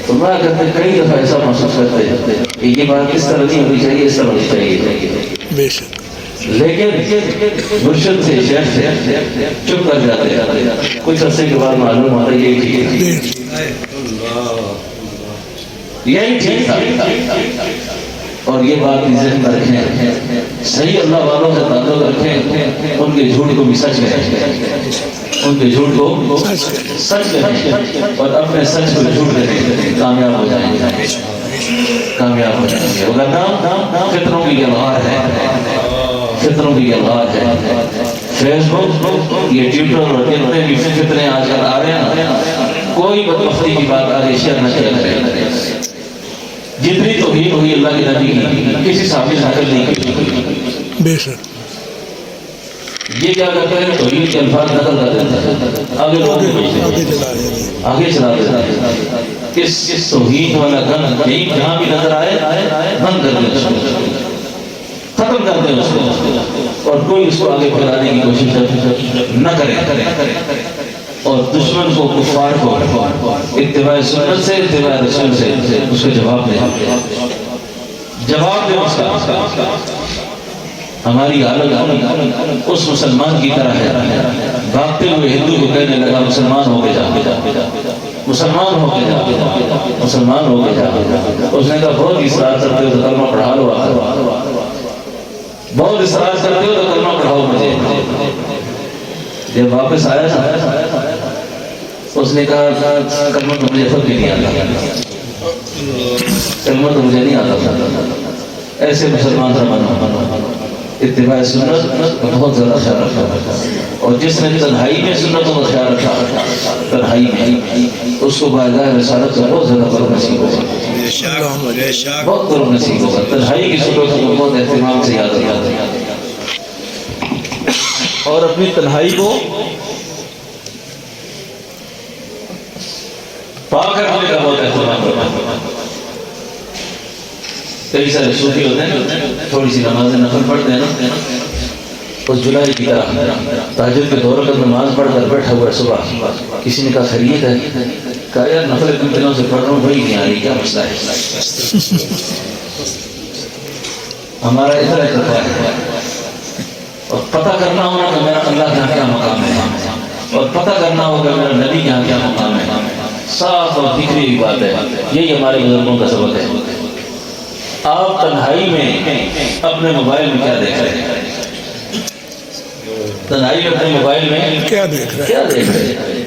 فرمایا کرتے کئی دفعہ ایسا محسوس کرتے کہ یہ بات کس طرح نہیں ہونی چاہیے, اس طرح ہونی چاہیے. بے شک لیکن مرشد سے شیخ سے چپ کر جاتے. کچھ عرصے کے بعد معلوم ہوتا ہے یہی ٹھیک ہے, یہی ٹھیک تھا. اور یہ بات ذہن میں رکھیں, صحیح اللہ والوں سے تعلق رکھیں, ان کے جھوٹ کو بھی سچ کہیں, ان کے جھوٹ کو سچ کہیں, اور اپنے سچ کو جھوٹ کہیں, کامیاب ہو جائیں گے, کامیاب ہو جائیں گے. ورنہ فطروں کی گلہار ہے, فطروں کی گلہار ہے. فیس بک, یہ ٹویٹر اور اتنے بھی فطرے آج کل آ رہے ہیں, کوئی بدبختی کی بات آگے شیئر نہ کیا کریں. جتنی توہین ہوئی اللہ کے نبی کی کسی ثابت نقل نہیں کی. بے شک یہ کیا کرتے ہیں, توہین کے الفاظ نقل کرتے ہیں, آگے چلا دیتے ہیں. کس توہین والا گن کہیں جہاں بھی نظر آئے بند کر دیں, اس کو ختم کر دیں اس کو, اور کوئی اس کو آگے پھیلانے کی کوشش نہ کرے. اور دشمن کو, کفار کو اتباع سنت سے, اتباع رسول سے اس کو جواب دیں, جواب دیں اس کا. ہماری حالت اس مسلمان کی طرح ہے, بھاگتے ہوئے ہندو کو کہنے لگا مسلمان ہو کے جا, مسلمان ہو کے جا, مسلمان ہو کے جا. اس نے کہا بہت اصرار کرتے ہو تو کلمہ پڑھا لو, بہت اصرار کرتے ہو تو کلمہ پڑھاؤ مجھے. جب واپس آیا اس نے کہا کلمہ تو مجھے خود بھی نہیں آتا, کلمہ تو مجھے نہیں آتا. ایسے مسلمان سے بنا, اتباع سنت بہت زیادہ خیال رکھا, اور جس نے تنہائی میں سنتوں کا خیال رکھا, تنہائی میں اس کو باعزہ رسالت کا بہت زیادہ قرب نصیب ہوگا, بہت قرب نصیب ہوگا. تنہائی کی سنتوں کو بہت اہتمام سے یاد رکھا, اور اپنی تنہائی کو پاک رکھنے کا بہت اہتمام کرتا. کئی سارے صوفی ہوتے ہیں, تھوڑی سی نمازیں نفل پڑھتے ہیں نا, اس جولائی کی طرح تہجد کے دور پر نماز پڑھ کر بیٹھا ہوا ہے. صبح کسی نے کہا خیریت ہے, کہا یار نفل اتنے دنوں سے پڑھ رہا ہوں, وہی نہیں آ رہی, کیا مسئلہ ہے. ہمارا ادھر اتفاق ہے, اور پتہ کرنا ہوگا کہ میرا اللہ کے یہاں کیا مقام ہے, اور پتہ کرنا ہوگا میرا نبی کے یہاں کیا مقام ہے. صاف اور فکری بات ہے, یہی ہمارے بزرگوں کا سبق ہے. آپ تنہائی میں اپنے موبائل میں کیا دیکھ رہے ہیں, تنہائی میں اپنے موبائل میں کیا دیکھ رہے ہیں.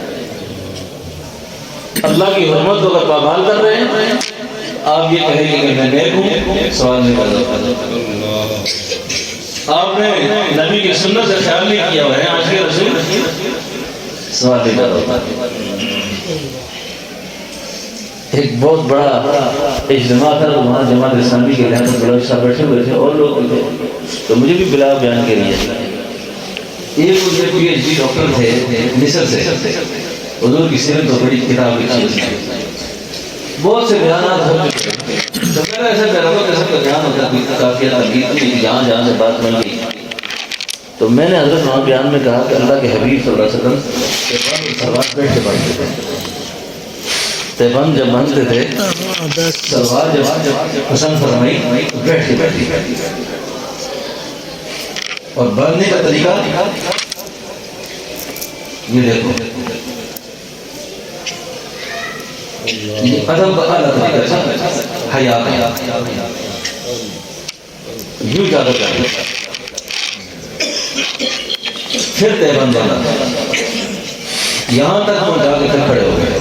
اللہ کی حرمت کو اگر پامال کر رہے ہیں, آپ یہ کہیں گے کہ میں نیک ہوں, سوال نہیں کرتا. آپ نے نبی کی سنت سے خیال نہیں کیا ہوا ہے, آج کے رسول سوال نہیں کرتا. ایک بہت بڑا اجتماع تھا, تو وہاں جماعت اسلامی کے لحاظ بلوچ صاحب بیٹھے ہوئے تھے, اور لوگ تھے, تو مجھے بھی بلا بیان کے لیے ایک مجھے پی ایچ ڈی ڈاکٹر تھے مصر سے, حضور کی سیرت تو بڑی کتاب لکھی. بہت سے بیانات ہو چکے ہیں، تو میرا ایسا پیغمبر کے سب کا بیان ہوتا ہے کافیہ تنقید جہاں جہاں سے بات بن گئی، تو میں نے حضرت وہاں بیان میں کہا کہ اللہ کے حبیب صلی اللہ علیہ وسلم سلوات بیٹھ کے پڑھتے تھے، تیبند جب بنتے تھے سلوات جب پسند فرمائی تو بیٹھ کے بیٹھی، اور بڑھنے کا طریقہ یہ دیکھو، ادب کا اعلیٰ طریقہ حیا یوں زیادہ کرتے پھر تیبند بنا، یہاں تک پہنچا کے پھر کھڑے ہو گئے۔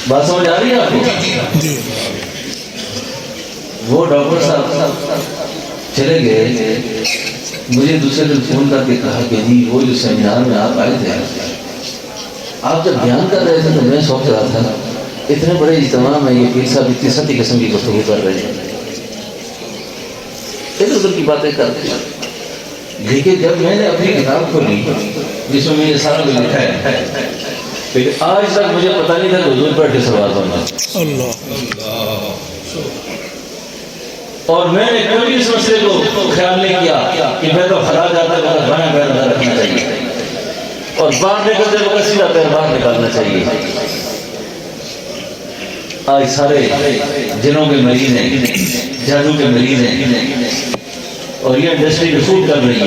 بات سمجھ آ رہی ہے آپ کو؟ وہ ڈاکٹر صاحب چلے گئے، مجھے دوسرے دن فون کر کے کہا کہ جی وہ جو سیمینار میں آپ آئے تھے، آپ جب بیان کر رہے تھے تو میں سوچ رہا تھا اتنے بڑے اجتماع میں یہ پیر صاحب اتنی ستی قسم کی گفتگو کر رہے ہیں، ادھر ادھر کی باتیں کرتے ہیں، لیکن جب میں نے اپنی کتاب کھولی جس میں یہ سارا کچھ لکھا ہے، لیکن آج تک مجھے پتہ نہیں تھا کہ حضور بیٹھ کے سوال بننا، اور میں نے کبھی اس مسئلے کو خیال نہیں کیا کہ میں تو خلا جاتا ہے بنا پیر اندر رکھنا چاہیے اور باہر نکلتے وقت سیدھا پیر باہر نکالنا چاہیے۔ آج سارے جنوں کے مریض ہیں، جادو کے مریض ہیں، اور یہ انڈسٹری میں خوب چل رہی ہے،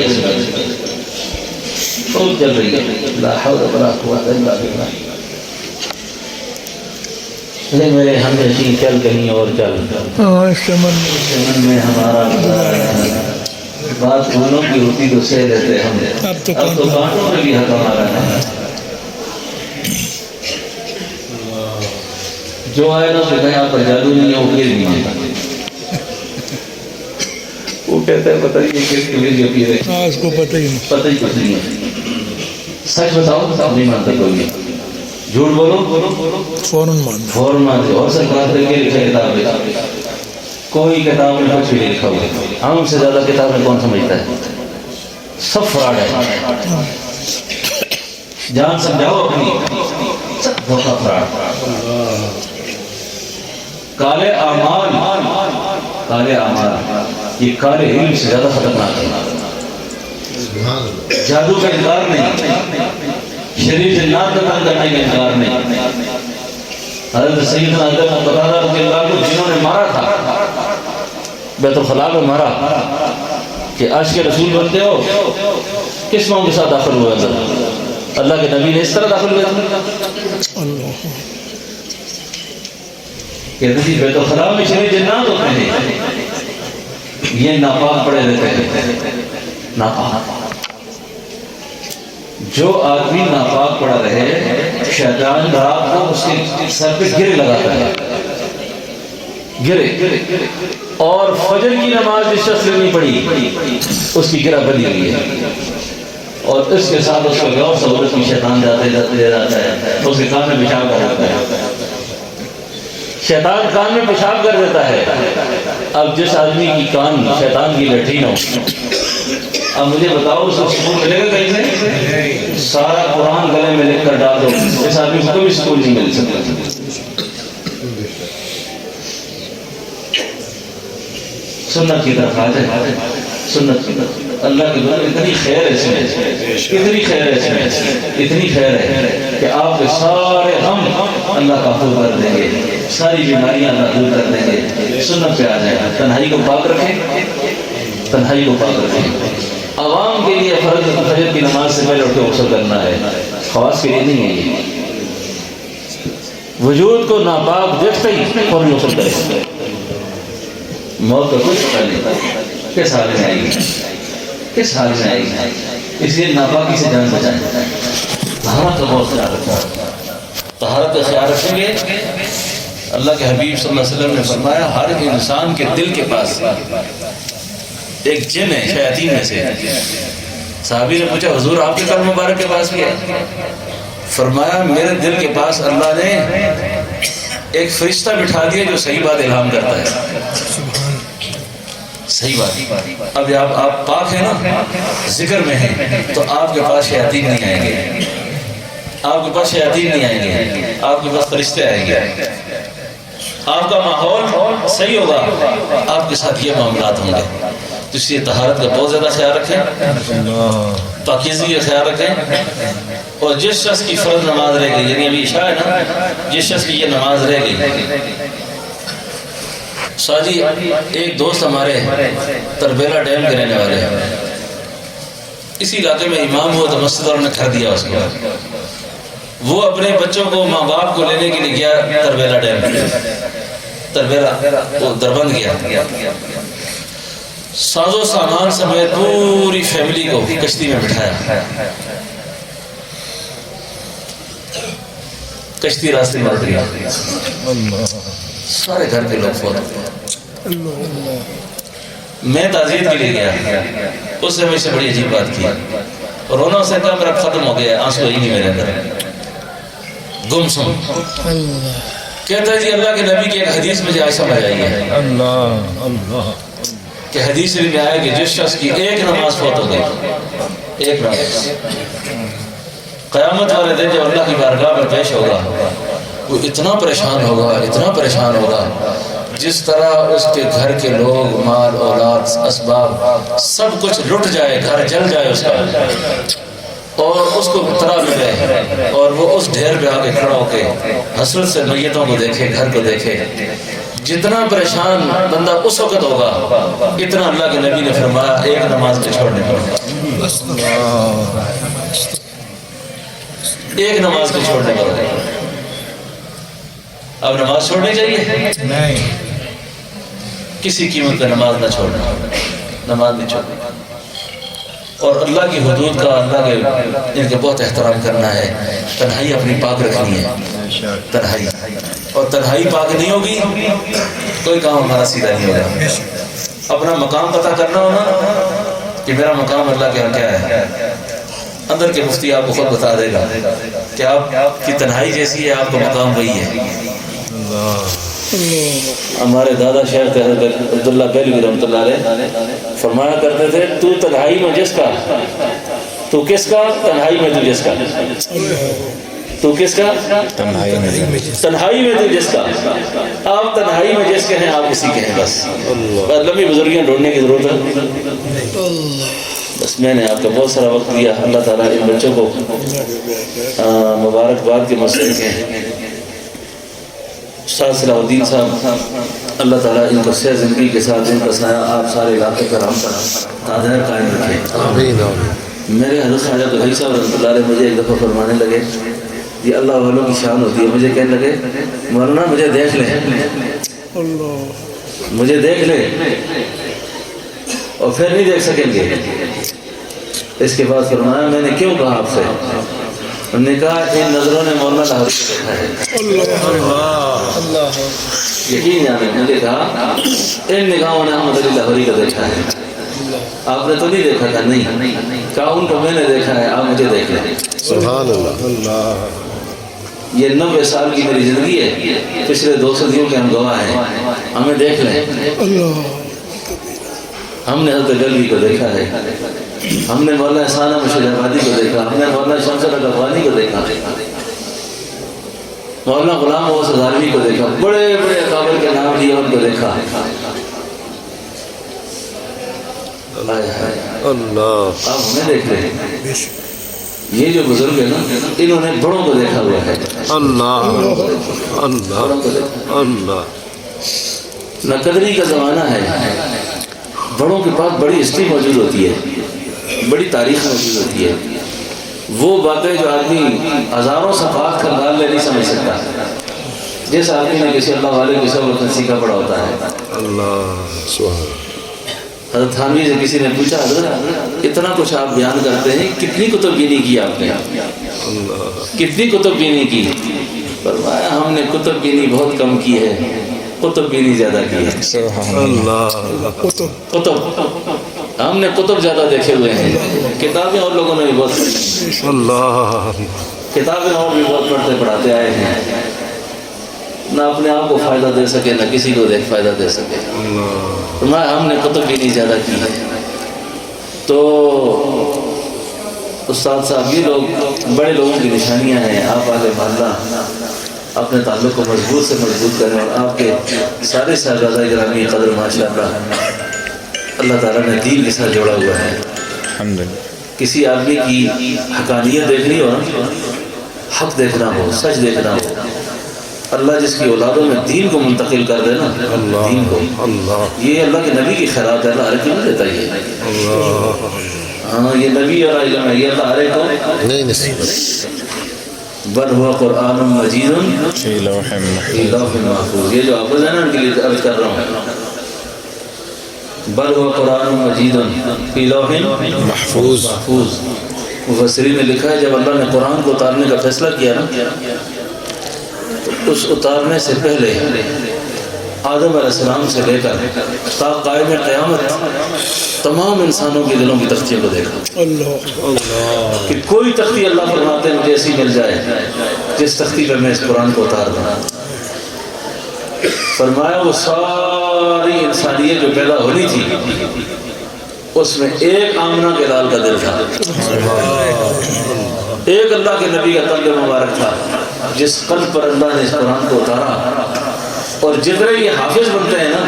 خوب چل رہی ہے، لا حول ولا قوت الا باللہ۔ میرے ہمشی چل کہیں اور چل، اس من میں ہمارا بات دونوں کی ہوتی تو سہ لیتے ہم، اب تو کانٹوں میں بھی حق ہمارا ہے۔ جو آئے نا اسے کہیں آپ پر جادو نہیں ہے، وہ پھر نہیں ہے، وہ کہتا ہے پتہ نہیں کس کے لیے پیر ہے، اس کو پتہ ہی نہیں، پتہ ہی کچھ نہیں ہے۔ سچ بتاؤ نہیں مانتا کوئی، جھوٹ بولو فوراً مانتے، اور سرکار دل کے لکھے کتاب ہے، کوئی کتاب میں کچھ بھی نہیں لکھا ہوا، ہم سے زیادہ کتاب میں کون سمجھتا ہے، سب فراڈ ہے، جان سمجھاؤ اپنی، سب دھوکہ فراڈ، کالے اعمال یہ کالے علم سے زیادہ خطرناک ہے۔ جادو کا انکار نہیں، شریف جنات کا کام کرنے کا انکار نہیں۔ حضرت سیدنا حضرت قتادہ رضی اللہ عنہ کو جنہوں نے مارا تھا، بیت الخلاء میں مارا کہ عاشق رسول بنتے ہو، کس ماں کے ساتھ داخل ہوئے اندر؟ اللہ کے نبی نے اس طرح داخل ہوئے تھے، کہتے تھی بیت الخلاء میں شریف جنات ہوتے ہیں، یہ ناپاک پڑے رہتے ہیں، ناپاک۔ جو آدمی ناپاک پڑا رہے، شیطان رات کو اس کے سر پہ گرے لگاتا ہے، گرے، اور فجر کی نماز جس شخص نے نہیں پڑھی اس کی گرہ بندی ہوئی ہے، اور اس کے ساتھ اس کو غور سہولت کی شیطان جاتے لے جاتا ہے، اس کے کان میں پیشاب کر دیتا ہے، شیطان کان میں پیشاب کر دیتا ہے۔ اب جس آدمی کی کان شیطان کی لیٹرین ہو، اب مجھے بتاؤ اس کو سکون ملے گا کہیں سے؟ سارا قرآن گلے میں لکھ کر ڈال دو، اس آدمی کو کوئی سکون نہیں مل سکتا۔ سنت کی طرف آ جائے، سنت کی طرف، اللہ کی طرف اتنی خیر ہے اس میں، اتنی خیر ہے اس میں، اتنی خیر ہے کہ آپ کے سارے غم اللہ قابو کر دیں گے، ساری بیماریاں اللہ دور کر دیں گے۔ سنت پہ آ جائے، تنہائی کو پاک رکھیں، تنہائی کو پاک رکھیں۔ عوام کے لیے فرض فجر کی نماز سے پہلے اٹھ کے غسل کرنا ہے، خواص کے لیے نہیں ہے یہ۔ وجود کو ناپاک دیکھتے ہی فوراً غسل کریں، موت کا کچھ پتہ نہیں کس حال میں آئے گی، کس حال میں آئے گی، اس لیے ناپاکی سے جان بچائیں، طہارت کا بہت خیال رکھیں، طہارت کا خیال رکھیں گے۔ اللہ کے حبیب صلی اللہ علیہ وسلم نے فرمایا ہر انسان کے دل کے پاس ایک جن ہے شیاطین میں سے۔ صحابی نے پوچھا حضور آپ کے قلب مبارک کے پاس بھی ہے؟ فرمایا میرے دل کے پاس اللہ نے ایک فرشتہ بٹھا دیا جو صحیح بات الہام کرتا ہے، صحیح بات۔ اب آپ پاک ہیں نا، ذکر میں ہیں، تو آپ کے پاس شیاطین نہیں آئیں گے، آپ کے پاس شیاطین نہیں آئیں گے۔ آپ کے پاس فرشتے آئیں گے، آپ کا ماحول صحیح ہوگا، آپ کے ساتھ یہ معاملات ہوں گے۔ تو اس لیے طہارت کا بہت زیادہ خیال رکھیں، پاکیزگی کا خیال رکھیں، اور جس شخص کی فرض نماز رہ گئی، یعنی ابھی عشاء ہے نا، جس شخص کی یہ نماز رہ گئی، ساجی ایک دوست ہمارے تربیلا ڈیم کے رہنے والے ہیں، اسی علاقے میں امام ہوا تو مسجد والوں نے کھڑ دیا اس کو، وہ اپنے بچوں کو ماں باپ کو لینے کے لیے گیا تربیلا ڈیم، تربیلا وہ دربند گیا، ساز و سامان سمیت پوری فیملی کو کشتی میں بٹھایا، کشتی راستے میں اتری، سارے گھر کے لوگ فوت ہوتے ہیں۔ میں تعزیت کے لیے گیا، اس نے مجھ سے بڑی عجیب بات کی، رونا سے کہا میرا ختم ہو گیا، آنسو ہی نہیں میرے اندر، گم سم۔ کہتا ہے جی اللہ کے نبی کی ایک حدیث مجھے آج سمجھ آئی ہے، اللہ کہ حدیث میں آیا کہ جس شخص کی ایک نماز فوت ہو گئی، ایک نماز، قیامت والے دن جب اللہ کی بارگاہ میں پیش ہوگا، وہ اتنا پریشان ہوگا، اتنا پریشان ہوگا، جس طرح اس کے گھر کے لوگ، مال، اولاد، اسباب سب کچھ لٹ جائے، گھر جل جائے اس کا، اور اس کو طرح ملے، اور وہ اس ڈھیر پہ آ کے کھڑا ہو کے حسرت سے میتوں کو دیکھے، گھر کو دیکھے، جتنا پریشان بندہ اس وقت ہوگا، اتنا اللہ کے نبی نے فرمایا ایک نماز کے چھوڑنے پر، ایک نماز کے چھوڑنے پر۔ اب نماز چھوڑنی چاہیے؟ نہیں، کسی قیمت پہ نماز نہ چھوڑنا، نماز نہیں چھوڑنا، اور اللہ کی حدود کا، اللہ کے ان کا بہت احترام کرنا ہے، تنہائی اپنی پاک رکھنی ہے، تنہائی، اور تنہائی پاک نہیں ہوگی کوئی کام ہمارا سیدھا نہیں ہوگا۔ اپنا مقام پتہ کرنا ہونا کہ میرا مقام اللہ کے یہاں کیا ہے، اندر کے مفتی آپ کو خود بتا دے گا کہ آپ کی تنہائی جیسی ہے، آپ کا مقام وہی ہے۔ ہمارے دادا شیخ عبداللہ بیلوی رحمۃ اللہ علیہ فرمایا کرتے تھے، تو تنہائی میں جس کا، تو کس کا، تنہائی میں تو جس کا، تو کس کا، تنہائی میں تو جس کا، آپ تنہائی میں جس کے ہیں آپ اسی کے ہیں، بس لمبی بزرگیاں ڈھونڈنے کی ضرورت ہے۔ بس میں نے آپ کا بہت سارا وقت دیا، اللہ تعالیٰ ان بچوں کو مبارکباد کے مستحق ہیں۔ استاد صلاح الدین صاحب، اللہ تعالیٰ ان کو صحت زندگی کے ساتھ ان کا سایہ آپ سارے علاقے پر ہم پر دائر قائم رکھیں۔ میرے حضرت خواجہ دہلوی صاحب رحمۃ اللہ علیہ مجھے ایک دفعہ فرمانے لگے، یہ اللہ والوں کی شان ہوتی ہے، مجھے کہنے لگے مولانا مجھے دیکھ لیں، مجھے دیکھ لیں، اور پھر نہیں دیکھ سکیں گے۔ اس کے بعد فرمایا میں نے کیوں کہا آپ سے؟ ہم نے کہا ان نظروں نے مولانا لاہوری کو دیکھا ہے، یقین جانے، میں نے کہا ان نگاہوں نے احمد علی لاہوری کو دیکھا ہے، آپ نے تو نہیں دیکھا تھا؟ نہیں، کہا ان کو میں نے دیکھا ہے، آپ مجھے دیکھ لیں۔ سبحان اللہ، یہ 90 سال کی میری زندگی ہے، پچھلے 2 صدیوں کے ہم گواہ ہیں، ہمیں دیکھ لیں۔ ہم نے حضرت گلوی کو دیکھا ہے، ہم نے مولانا احسان مشیر آبادی کو دیکھا، ہم نے مولانا شمس الحق افغانی کو دیکھا، مولانا غلام غوث ہزاروی کو دیکھا، بڑے بڑے اکابر کے نام لیے ان کو دیکھا۔ اللہ، آپ ہمیں دیکھ رہے ہیں، یہ جو بزرگ ہے نا انہوں نے بڑوں کو دیکھا ہوا ہے۔ اللہ اللہ اللہ، نہ قدری کا زمانہ ہے، بڑوں کے پاس بڑی ہسٹری موجود ہوتی ہے، بڑی تاریخ موجود ہوتی ہے، وہ باتیں جو آدمی ہزاروں صفحات کا نال لے نہیں سمجھ سکتا، جس آدمی نے کسی اللہ والے کی صحبت میں سیکھا پڑا ہوتا ہے۔ اللہ سبحان۔ حضرت تھانوی سے کسی نے پوچھا، حضرت اتنا کچھ آپ بیان کرتے ہیں، کتنی کتب بینی کی آپ نے؟ کتنی کتب بینی کی؟ فرمایا ہم نے کتب بینی بہت کم کی ہے، کتب بینی زیادہ کی ہے۔ اللہ، کتب ہم نے کتب زیادہ دیکھے ہوئے ہیں، کتابیں اور لوگوں نے بھی بہت پڑھی، اللہ، کتابیں اور بھی بہت پڑھتے پڑھاتے آئے ہیں، نہ اپنے آپ کو فائدہ دے سکے نہ کسی کو دیکھ فائدہ دے سکے۔ ہم نے کتب بھی نہیں زیادہ کی ہے۔ تو استاد صاحب یہ لوگ بڑے لوگوں کی نشانیاں ہیں، آپ آگے محلہ اپنے تعلق کو مضبوط سے مضبوط کریں، اور آپ کے سارے صاحبزادہ گرامی قدر ماشاءاللہ اللہ تعالیٰ نے دین کے ساتھ جوڑا ہوا ہے۔ الحمدللہ۔ کسی آدمی کی حقانیت دیکھنی ہو نا، حق دیکھنا ہو، سچ دیکھنا ہو، اللہ جس کی اولادوں میں دین کو منتقل کر دے نا، دین کو، یہ اللہ کے نبی کی خیرات ہے، اللہ ہر ایک کو دیتا یہ۔ ہاں یہ نبی اور علم ہے، یہ اللہ ہر ایک کو نہیں نصیب۔ بل ہوا قرآن مجید فی لوح فی لوح محفوظ، یہ جو آفز ہے نا ان کے لیے عرض کر رہا ہوں، بل ہوا قرآن مجید فی لوح محفوظ۔ مفسرین نے لکھا ہے جب اللہ نے قرآن کو اتارنے کا فیصلہ کیا نا، تو اس اتارنے سے پہلے آدم علیہ السلام سے لے کر تا قائم قیامت تمام انسانوں کے دلوں کی تختیوں کو دیکھا کہ کوئی تختی اللہ فرماتے ہیں مجھے ایسی مل جائے جس تختی پہ میں اس قرآن کو اتار دوں۔ فرمایا وہ ساری انسانیت جو پیدا ہونی تھی اس میں ایک آمنہ کے لال کا دل تھا، ایک اللہ کے نبی کا قلب مبارک تھا جس قلب پر اللہ نے اس قرآن کو اتارا۔ اور جتنے یہ حافظ بنتے ہیں نا،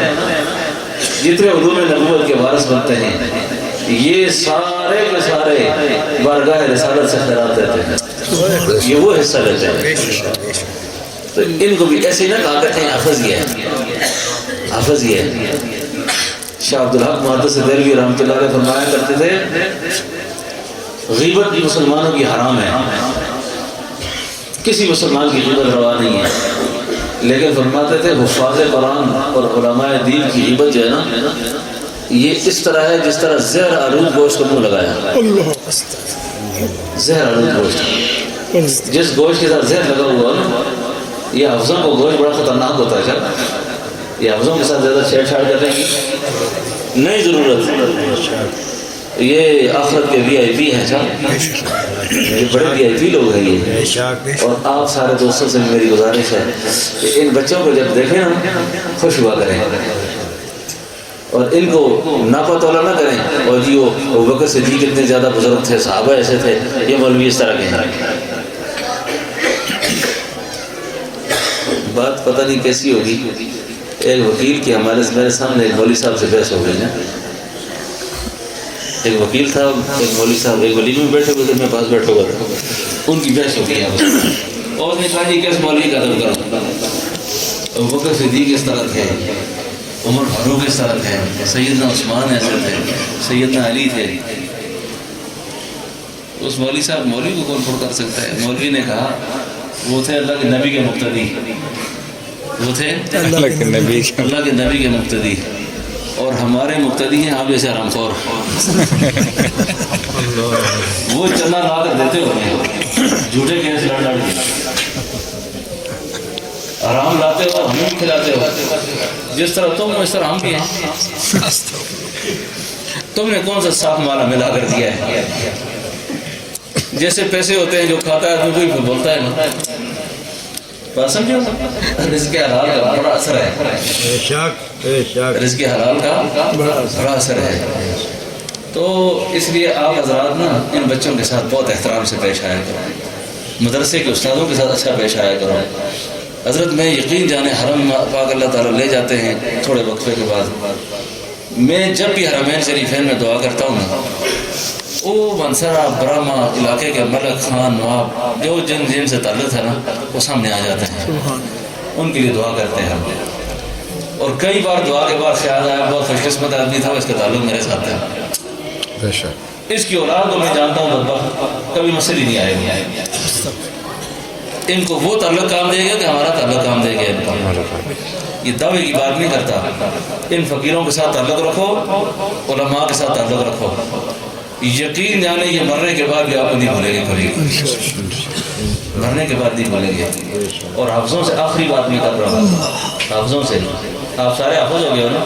جتنے علوم نبوت کے وارث بنتے ہیں، یہ سارے کے سارے بارگاہ رسالت سے خیرات دیتے ہیں، یہ وہ حصہ لیتے ہیں۔ تو ان کو بھی ایسے نہ کہا کرتے ہیں حافظ یہ ہے، حافظ یہ ہے۔ شاہ عبدالحق محدث دہلوی رحمۃ اللہ علیہ فرمایا کرتے تھے غیبت بھی مسلمانوں کی حرام ہے، کسی مسلمان کی غیبت روا نہیں ہے، لیکن فرماتے تھے حفاظ قرآن اور علماء دین کی غیبت جو ہے نا، یہ اس طرح ہے جس طرح زہر آلود گوشت کو منہ لگایا۔ زہر آلود گوشت، جس گوشت کے ساتھ زہر لگا ہوا نا، یہ حفظوں کو گوشت بڑا خطرناک ہوتا ہے، کیا یہ حفظوں کے ساتھ زیادہ چھیڑ چھاڑ کرنے کی نہیں ضرورت، یہ آخرت کے وی آئی پی ہیں، یہ بڑے وی آئی پی لوگ ہیں یہ۔ اور آپ سارے دوستوں سے میری گزارش ہے کہ ان بچوں کو جب دیکھیں نا خوش ہوا کریں، اور ان کو ناپا تولا نہ کریں، اور جی وہ ابوبکر صدیق اتنے زیادہ بزرگ تھے، صحابہ ایسے تھے، یہ مولوی اس طرح کے ہیں۔ بات پتہ نہیں کیسی ہوگی، ایک وکیل کی میرے سامنے ایک مولوی صاحب سے بحث ہو گئی نا، ایک وکیل تھا، ایک مولوی صاحب ایک ولی میں بیٹھے ہوئے تھے، میرے پاس بیٹھے ہوا تھا، ان کی بحث ہو گئی اور نے کہا جی کس مولوی کا ادب کرو، ابوبکر صدیق اس طرح تھے، عمر فاروق اس طرح تھے، سیدنا عثمان ایسے تھے، سیدنا علی تھے۔ اس مولوی صاحب مولوی کو کون پر کر سکتا ہے؟ مولوی نے کہا وہ تھے اللہ کے نبی کے مقتدی، وہ تھے اللہ کے نبی کے مقتدی، اور ہمارے مقتدی ہیں آپ جیسے حرام خور، وہ چندہ لا کر دیتے ہوتے ہیں، جھوٹے کیس لڑ لڑ کے آرام لاتے ہو، ہمیں بھی کھلاتے ہو، جس طرح تم اس طرح ہم بھی ہیں۔ تم نے کون سا صاف مالا ملا کر دیا ہے؟ جیسے پیسے ہوتے ہیں جو کھاتا ہے تو کوئی بولتا ہے نا، بات سمجھو، رزق حلال کا بڑا اثر ہے، رزق حلال کا بڑا اثر ہے۔ تو اس لیے آپ حضرات نا ان بچوں کے ساتھ بہت احترام سے پیش آیا کرو، مدرسے کے استادوں کے ساتھ اچھا پیش آیا کرو۔ حضرت میں یقین جانے حرم پاک اللہ تعالیٰ لے جاتے ہیں تھوڑے وقفے کے بعد، میں جب بھی حرمین شریفین میں دعا کرتا ہوں نا، وہ منصرہ برہما علاقے کے ملک خان نواب جو جن سے تعلق ہے نا وہ سامنے آ جاتے ہیں، ان کے لیے دعا کرتے ہیں ہم۔ اور کئی بار دعا کے بعد خیال آیا بہت خوش قسمت آدمی تھا، اس کا تعلق میرے ساتھ ہے، اس کی اولاد کو میں جانتا ہوں، بدبخت کبھی مسئلہ ہی نہیں آئے گا، ان کو وہ تعلق کام دے گا کہ ہمارا تعلق کام دے گا، یہ دعوے کی بات نہیں کرتا۔ ان فقیروں کے ساتھ تعلق رکھو، علماء کے ساتھ تعلق رکھو، یقین جانے یہ مرنے کے بعد بھی آپ کو نہیں بھولے گے، کبھی مرنے کے بعد نہیں بھولیں گے۔ اور حافظوں سے آخری بات میں کر رہا ہوں، حافظوں سے، آپ سارے حافظ ہو گئے ہو نا۔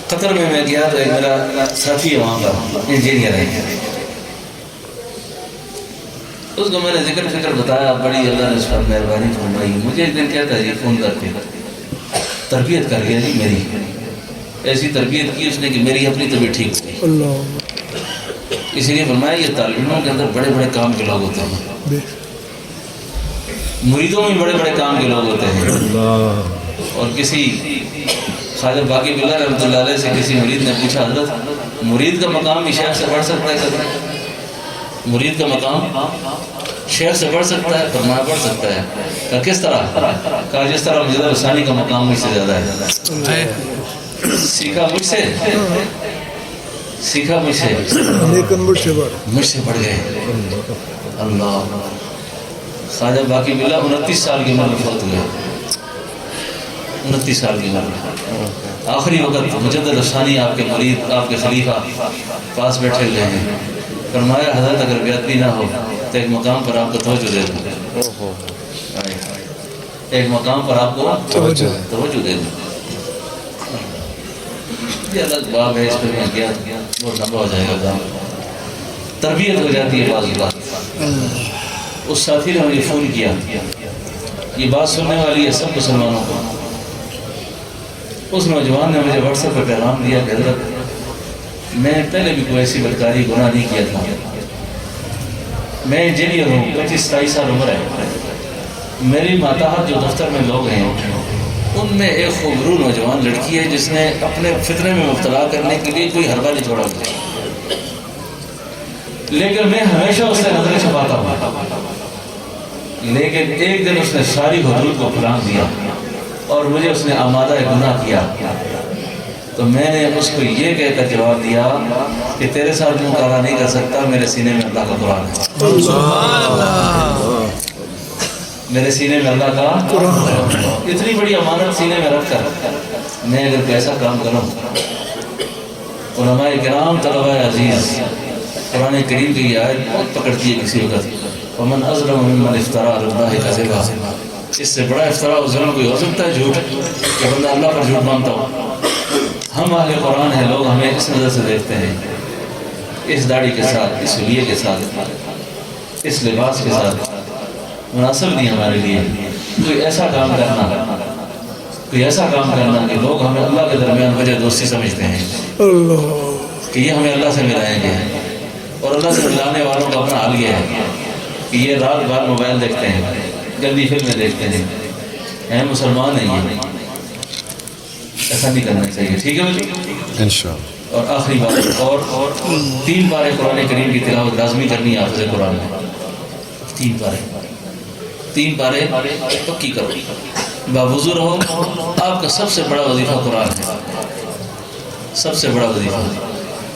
قطر میں گیا تو ایک میرا ساتھی ہے وہاں پر، انجینئر ہے، اس کو میں نے ذکر فکر بتایا، بڑی اللہ نے اس پر مہربانی فرمائی۔ مجھے ایک دن کہتا ہے جی فون کر کے، تربیت کر گیا جی میری، ایسی تربیت کی اس نے کہ میری اپنی طبیعت ٹھیک ہو گئی۔ اسی لیے فرمایا یہ طالب علموں کے اندر بڑے بڑے کام کے لوگ ہوتے ہیں، مریدوں میں بڑے بڑے کام کے لوگ ہوتے ہیں. اور کسی خواجہ باقی باللہ رحمۃ اللہ علیہ سے کسی مرید نے پوچھا حضرت مرید کا مقام بھی شیخ سے بڑھ سکتا ہے کبھی؟ مرید کا مقام شیخ سے بڑھ سکتا ہے؟ فرمایا بڑھ سکتا ہے. کہا کس طرح؟ کہا جس طرح مجدد ثانی کا مقام مجھ سے زیادہ ہے. سیکھا مجھ سے، سیکھا مجھ سے، لیکن مجھ سے بڑھ گئے. اللہ. خواجہ باقی باللہ 29 سال کی عمر میں فوت ہوئے. 29 سال کی عمر. آخری وقت مجدد ثانی آپ کے مرید، آپ کے خلیفہ پاس بیٹھے ہوئے ہیں. فرمایا حضرت اگر بیعت نہ ہو تو ایک مقام پر آپ کو توجہ دے دوں. ایک مقام پر آپ کو توجہ دے دوں. یہ الگ باب ہے، اس پہ میں گیا بہت لمبا ہو جائے گا کام. تربیت ہو جاتی ہے بعض بات. اس ساتھی نے مجھے فون کیا، یہ بات سننے والی ہے سب مسلمانوں کو. اس نوجوان نے مجھے واٹس ایپ پہ پیغام دیا کہ حضرت میں پہلے بھی کوئی ایسی بدکاری گناہ نہیں کیا تھا. میں انجینئر ہوں، 25-27 سال عمر ہے. میری ماتحت جو دفتر میں لوگ ہیں ان میں ایک خوبرو نوجوان لڑکی ہے جس نے اپنے فتنے میں مبتلا کرنے کے لیے کوئی حربہ نہیں چھوڑا مجھے. لیکن میں ہمیشہ اس سے نظریں چھپاتا ہوں. لیکن ایک دن اس نے ساری حدود کو پھلانگ دیا اور مجھے اس نے آمادہ گناہ کیا. تو میں نے اس کو یہ کہہ کر جواب دیا کہ تیرے ساتھ منہ کالا نہیں کر سکتا، میرے سینے میں اللہ کا قرآن ہے. میرے سینے میں اللہ کا قرآن. اتنی بڑی امانت سینے میں رکھ کر میں اگر کوئی ایسا کام کروں. علماء کرام، طلباء عزیز، قرآن کریم کی یہ آیت بہت پکڑتی ہے کسی وقت. ومن اظلم ممن افترى على الله كذبا. اس سے بڑا افتراء اور ظلم کوئی ہو سکتا ہے؟ جھوٹ کہ بندہ اللہ پر جھوٹ مانتا ہو. ہم اہل قرآن ہیں، لوگ ہمیں اس نظر سے دیکھتے ہیں، اس داڑھی کے ساتھ، اس حلیے کے ساتھ، اس لباس کے ساتھ. مناسب نہیں ہمارے لیے کوئی ایسا کام کرنا، کوئی ایسا کام کرنا کہ لوگ ہمیں اللہ کے درمیان وجہ دوستی سمجھتے ہیں کہ یہ ہمیں اللہ سے ملائیں گے. اور اللہ سے ملانے والوں کا اپنا حال یہ ہے کہ یہ رات بھر موبائل دیکھتے ہیں، گندی فلمیں دیکھتے ہیں مسلمان ہیں یہ. ایسا نہیں کرنا چاہیے. ٹھیک ہے انشاءاللہ. اور آخری بات، اور 3 پارے قرآن کریم کی تلاوت لازمی کرنی ہے حافظ قرآن میں. 3 پارے پکی کرو. باوضو رہو. آپ کا سب سے بڑا وظیفہ قرآن ہے، سب سے بڑا وظیفہ.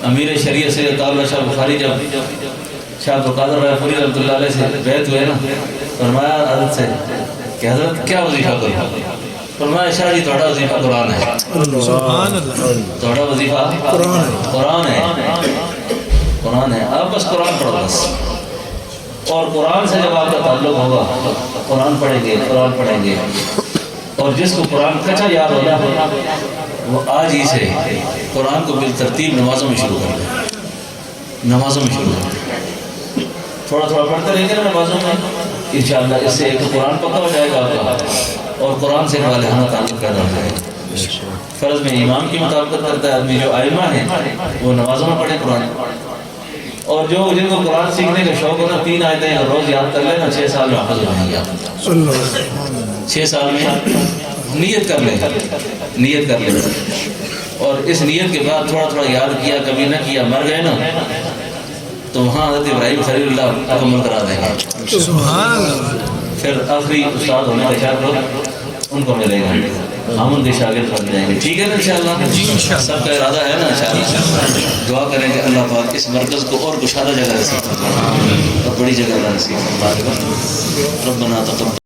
امیر شریعت سید طاہر شاہ بخاری جب شاہ عبدالقادر رائے پوری رحمۃ اللہ علیہ سے بیعت ہوئے نا، فرمایا حضرت سے کہ حضرت کیا وظیفہ کروں؟ فرمایا شاہ جی تھوڑا وظیفہ قرآن ہے. تھوڑا وظیفہ قرآن ہے. قرآن ہے. آپ بس قرآن پڑھو بس. اور قرآن سے جب آپ کا تعلق ہوگا، قرآن پڑھیں گے، قرآن پڑھیں گے. اور جس کو قرآن کچا یاد ہونا وہ آج ہی سے قرآن کو بالترتیب نمازوں میں شروع کر دیں. نمازوں میں شروع کر دیں. تھوڑا تھوڑا پڑھتے رہیں گے نا نمازوں میں، انشاءاللہ اس سے ایک تو قرآن پکا ہو جائے گا آپ کا، اور قرآن سے والہانہ تعلق پیدا ہو جائے گا. فرض میں امام کی مطابقت کرتا ہے آدمی. جو ائمہ ہیں وہ نمازوں میں پڑھیں قرآن. اور جو جن کو قرآن سیکھنے کا شوق ہونا 3 آیتیں روز یاد کر لینا، 6 سال میں حافظ ہو جائیں گے آپ. 6 سال میں نیت کر لیں، نیت کر لیں. اور اس نیت کے بعد تھوڑا تھوڑا یاد کیا، کبھی نہ کیا، مر گئے نا تو وہاں حضرت ابراہیم خلیل اللہ مکمل کرا دیں گے. پھر آخری استاد ہونے کا شاگرد ان کو ملے گا، ہم ان کے شاگرد بن جائیں گے. ٹھیک ہے نا انشاءاللہ. سب کا ارادہ ہے نا انشاءاللہ. دعا کریں کہ اللہ پاک اس مرکز کو اور کشادہ جگہ نصیب فرمائے اور بڑی جگہ نصیب فرمائے. ربنا تقبل